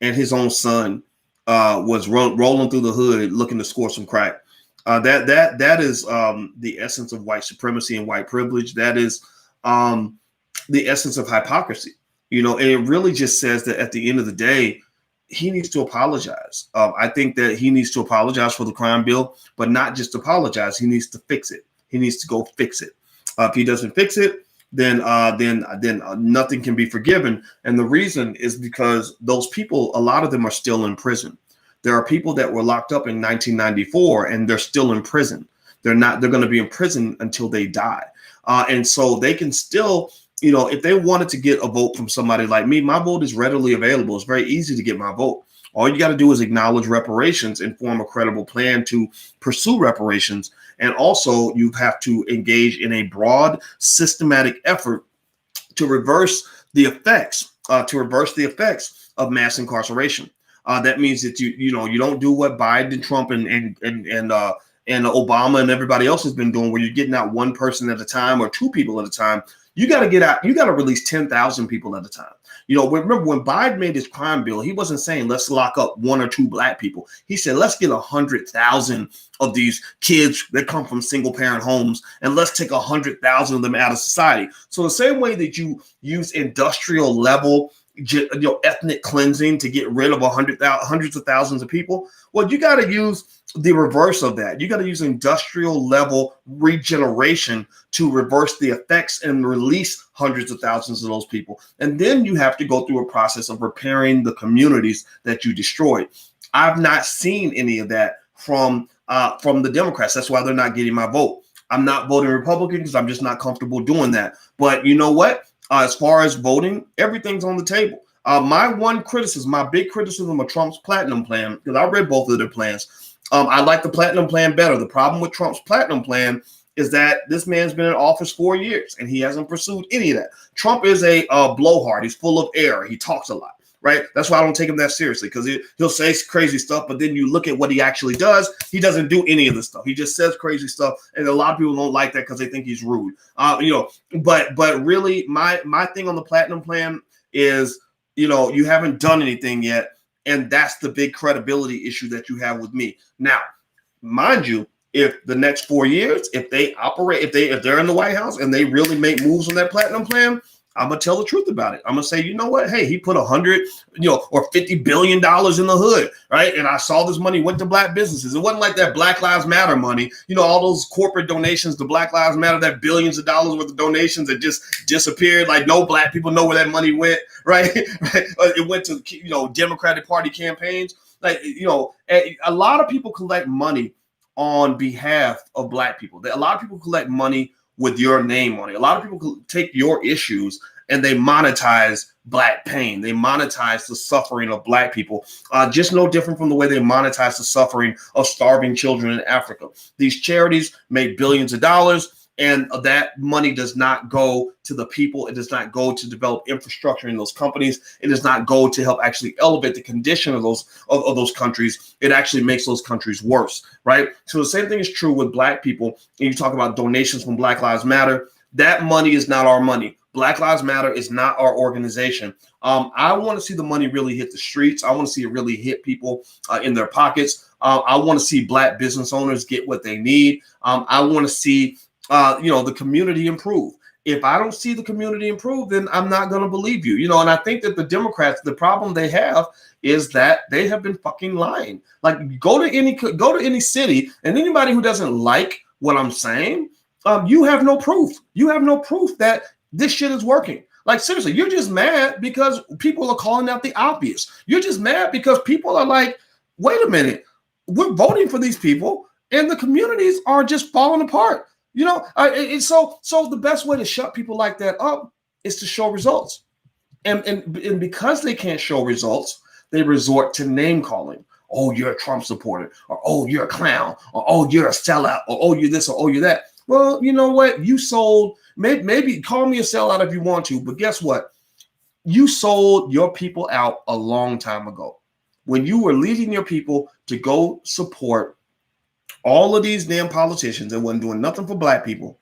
and his own son was rolling through the hood looking to score some crack. That is the essence of white supremacy and white privilege. That is the essence of hypocrisy. And it really just says that at the end of the day, he needs to apologize. I think that he needs to apologize for the crime bill, but not just apologize. He needs to fix it. He needs to go fix it. If he doesn't fix it, then nothing can be forgiven. And the reason is because those people, a lot of them are still in prison. There are people that were locked up in 1994 and they're still in prison. They're going to be in prison until they die. And so they can still, if they wanted to get a vote from somebody like me, my vote is readily available. It's very easy to get my vote. All you got to do is acknowledge reparations and form a credible plan to pursue reparations. And also you have to engage in a broad, systematic effort to reverse the effects of mass incarceration. That means that you don't do what Biden, Trump, and Obama and everybody else has been doing, where you're getting out one person at a time or two people at a time. You got to get out. You got to release 10,000 people at a time. Remember when Biden made his crime bill, he wasn't saying let's lock up one or two black people. He said let's get 100,000 of these kids that come from single parent homes, and let's take 100,000 of them out of society. So the same way that you use industrial level ethnic cleansing to get rid of hundreds of thousands of people, well, you got to use the reverse of that. You got to use industrial level regeneration to reverse the effects and release hundreds of thousands of those people. And then you have to go through a process of repairing the communities that you destroyed. I've not seen any of that from the Democrats. That's why they're not getting my vote. I'm not voting Republican because I'm just not comfortable doing that. But you know what? As far as voting, everything's on the table. My big criticism of Trump's platinum plan, because I read both of their plans. I like the platinum plan better. The problem with Trump's platinum plan is that this man's been in office 4 years and he hasn't pursued any of that. Trump is a blowhard. He's full of air. He talks a lot, right? That's why I don't take him that seriously, because he'll say crazy stuff, but then you look at what he actually does. He doesn't do any of this stuff. He just says crazy stuff, and a lot of people don't like that because they think he's rude. But really, my thing on the platinum plan is, you haven't done anything yet, and that's the big credibility issue that you have with me. Now, mind you, if the next 4 years, if they're in the White House and they really make moves on that platinum plan, I'm gonna tell the truth about it. I'm gonna say, you know what? Hey, he put $100, or $50 billion in the hood, right? And I saw this money went to black businesses. It wasn't like that Black Lives Matter money, all those corporate donations to Black Lives Matter, that billions of dollars worth of donations that just disappeared. Like no black people know where that money went, right? It went to Democratic Party campaigns. Like a lot of people collect money on behalf of black people. A lot of people collect money with your name on it. A lot of people take your issues and they monetize black pain. They monetize the suffering of black people, just no different from the way they monetize the suffering of starving children in Africa. These charities make billions of dollars, and that money does not go to the people. It does not go to develop infrastructure in those companies. It does not go to help actually elevate the condition of those countries. It actually makes those countries worse, right? So the same thing is true with black people. And you talk about donations from Black Lives Matter. That money is not our money. Black Lives Matter is not our organization. I want to see the money really hit the streets. I want to see it really hit people in their pockets. I want to see black business owners get what they need. I want to see the community improve. If I don't see the community improve, then I'm not going to believe you. And I think that the Democrats, the problem they have is that they have been fucking lying. Like go to any city, and anybody who doesn't like what I'm saying, you have no proof. You have no proof that this shit is working. Like seriously, you're just mad because people are calling out the obvious. You're just mad because people are like, wait a minute, we're voting for these people and the communities are just falling apart. So the best way to shut people like that up is to show results. And because they can't show results, they resort to name calling. Oh, you're a Trump supporter, or oh, you're a clown, or oh, you're a sellout, or oh, you're this, or oh, you're that. Well, you know what? You sold, maybe call me a sellout if you want to, but guess what? You sold your people out a long time ago when you were leading your people to go support All of these damn politicians that wasn't doing nothing for black people,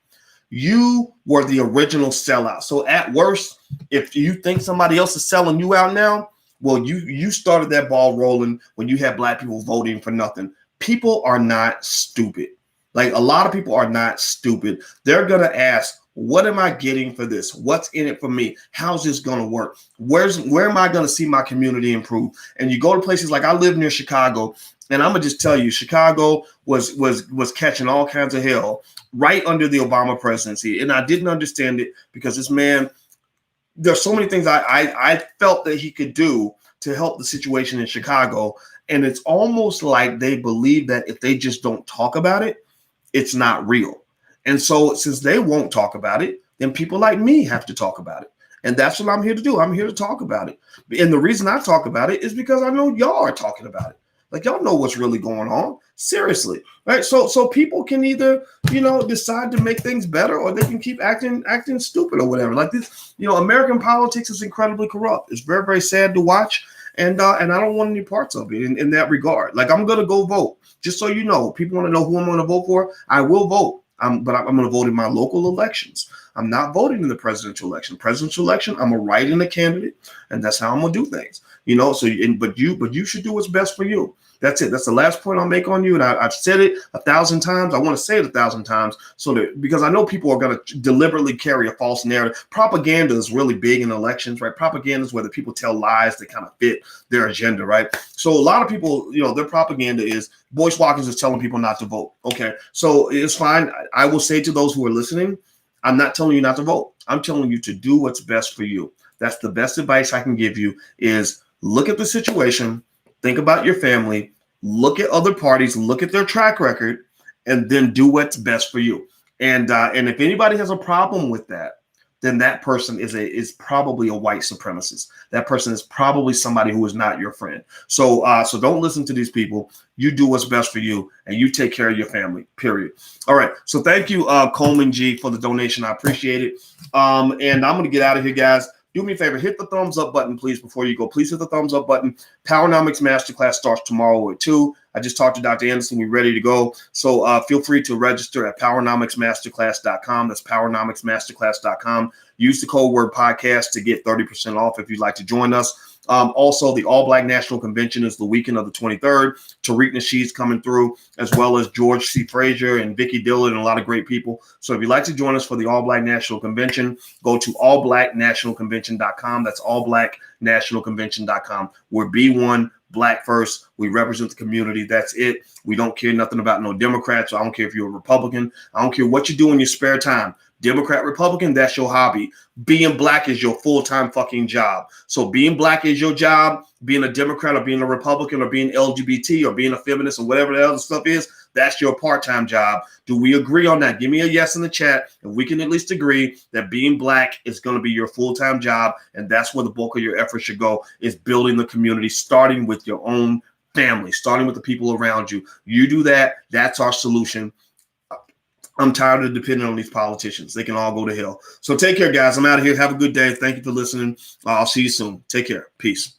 you were the original sellout. So at worst, if you think somebody else is selling you out now, well, you started that ball rolling when you had black people voting for nothing. People are not stupid. Like, a lot of people are not stupid. They're gonna ask, what am I getting for this? What's in it for me? How's this gonna work? Where am I gonna see my community improve? And you go to places like, I live near Chicago, and I'm gonna just tell you, Chicago was catching all kinds of hell right under the Obama presidency, and I didn't understand it because this man, there's so many things I felt that he could do to help the situation in Chicago, and it's almost like they believe that if they just don't talk about it, it's not real. And so since they won't talk about it, then people like me have to talk about it. And that's what I'm here to do. I'm here to talk about it. And the reason I talk about it is because I know y'all are talking about it. Like, y'all know what's really going on. Seriously. Right. So people can either, decide to make things better, or they can keep acting stupid or whatever. Like this, American politics is incredibly corrupt. It's very, very sad to watch. And I don't want any parts of it in that regard. Like, I'm going to go vote. Just so you know, people want to know who I'm going to vote for. I will vote. But I'm going to vote in my local elections. I'm not voting in the presidential election. Presidential election, I'm going to write in a candidate, and that's how I'm going to do things. But you should do what's best for you. That's it. That's the last point I'll make on you. And I've said it 1,000 times. I want to say it 1,000 times because I know people are going to deliberately carry a false narrative. Propaganda is really big in elections, right? Propaganda is where the people tell lies that kind of fit their agenda, right? So a lot of people, their propaganda is Boyce Watkins is telling people not to vote. Okay, so it's fine. I will say to those who are listening, I'm not telling you not to vote. I'm telling you to do what's best for you. That's the best advice I can give you is look at the situation. Think about your family, look at other parties, look at their track record, and then do what's best for you. And if anybody has a problem with that, then that person is probably a white supremacist. That person is probably somebody who is not your friend. So don't listen to these people. You do what's best for you, and you take care of your family, period. All right. So thank you, Coleman G, for the donation. I appreciate it. And I'm going to get out of here, guys. Do me a favor, hit the thumbs up button, please, before you go. Please hit the thumbs up button. Powernomics Masterclass starts tomorrow at 2. I just talked to Dr. Anderson. We're ready to go. So feel free to register at powernomicsmasterclass.com. That's powernomicsmasterclass.com. Use the code word podcast to get 30% off if you'd like to join us. Also, the All Black National Convention is the weekend of the 23rd. Tariq Nasheed's coming through, as well as George C. Frazier and Vicky Dillon and a lot of great people. So if you'd like to join us for the All Black National Convention, go to allblacknationalconvention.com. That's allblacknationalconvention.com. We're B1, Black first. We represent the community. That's it. We don't care nothing about no Democrats. I don't care if you're a Republican. I don't care what you do in your spare time. Democrat, Republican, that's your hobby. Being black is your full-time fucking job. So being black is your job. Being a Democrat or being a Republican or being LGBT or being a feminist or whatever the other stuff is, that's your part-time job. Do we agree on that? Give me a yes in the chat, and we can at least agree that being black is going to be your full-time job, and that's where the bulk of your effort should go, is building the community, starting with your own family, starting with the people around you. You do that, that's our solution. I'm tired of depending on these politicians. They can all go to hell. So take care, guys. I'm out of here. Have a good day. Thank you for listening. I'll see you soon. Take care. Peace.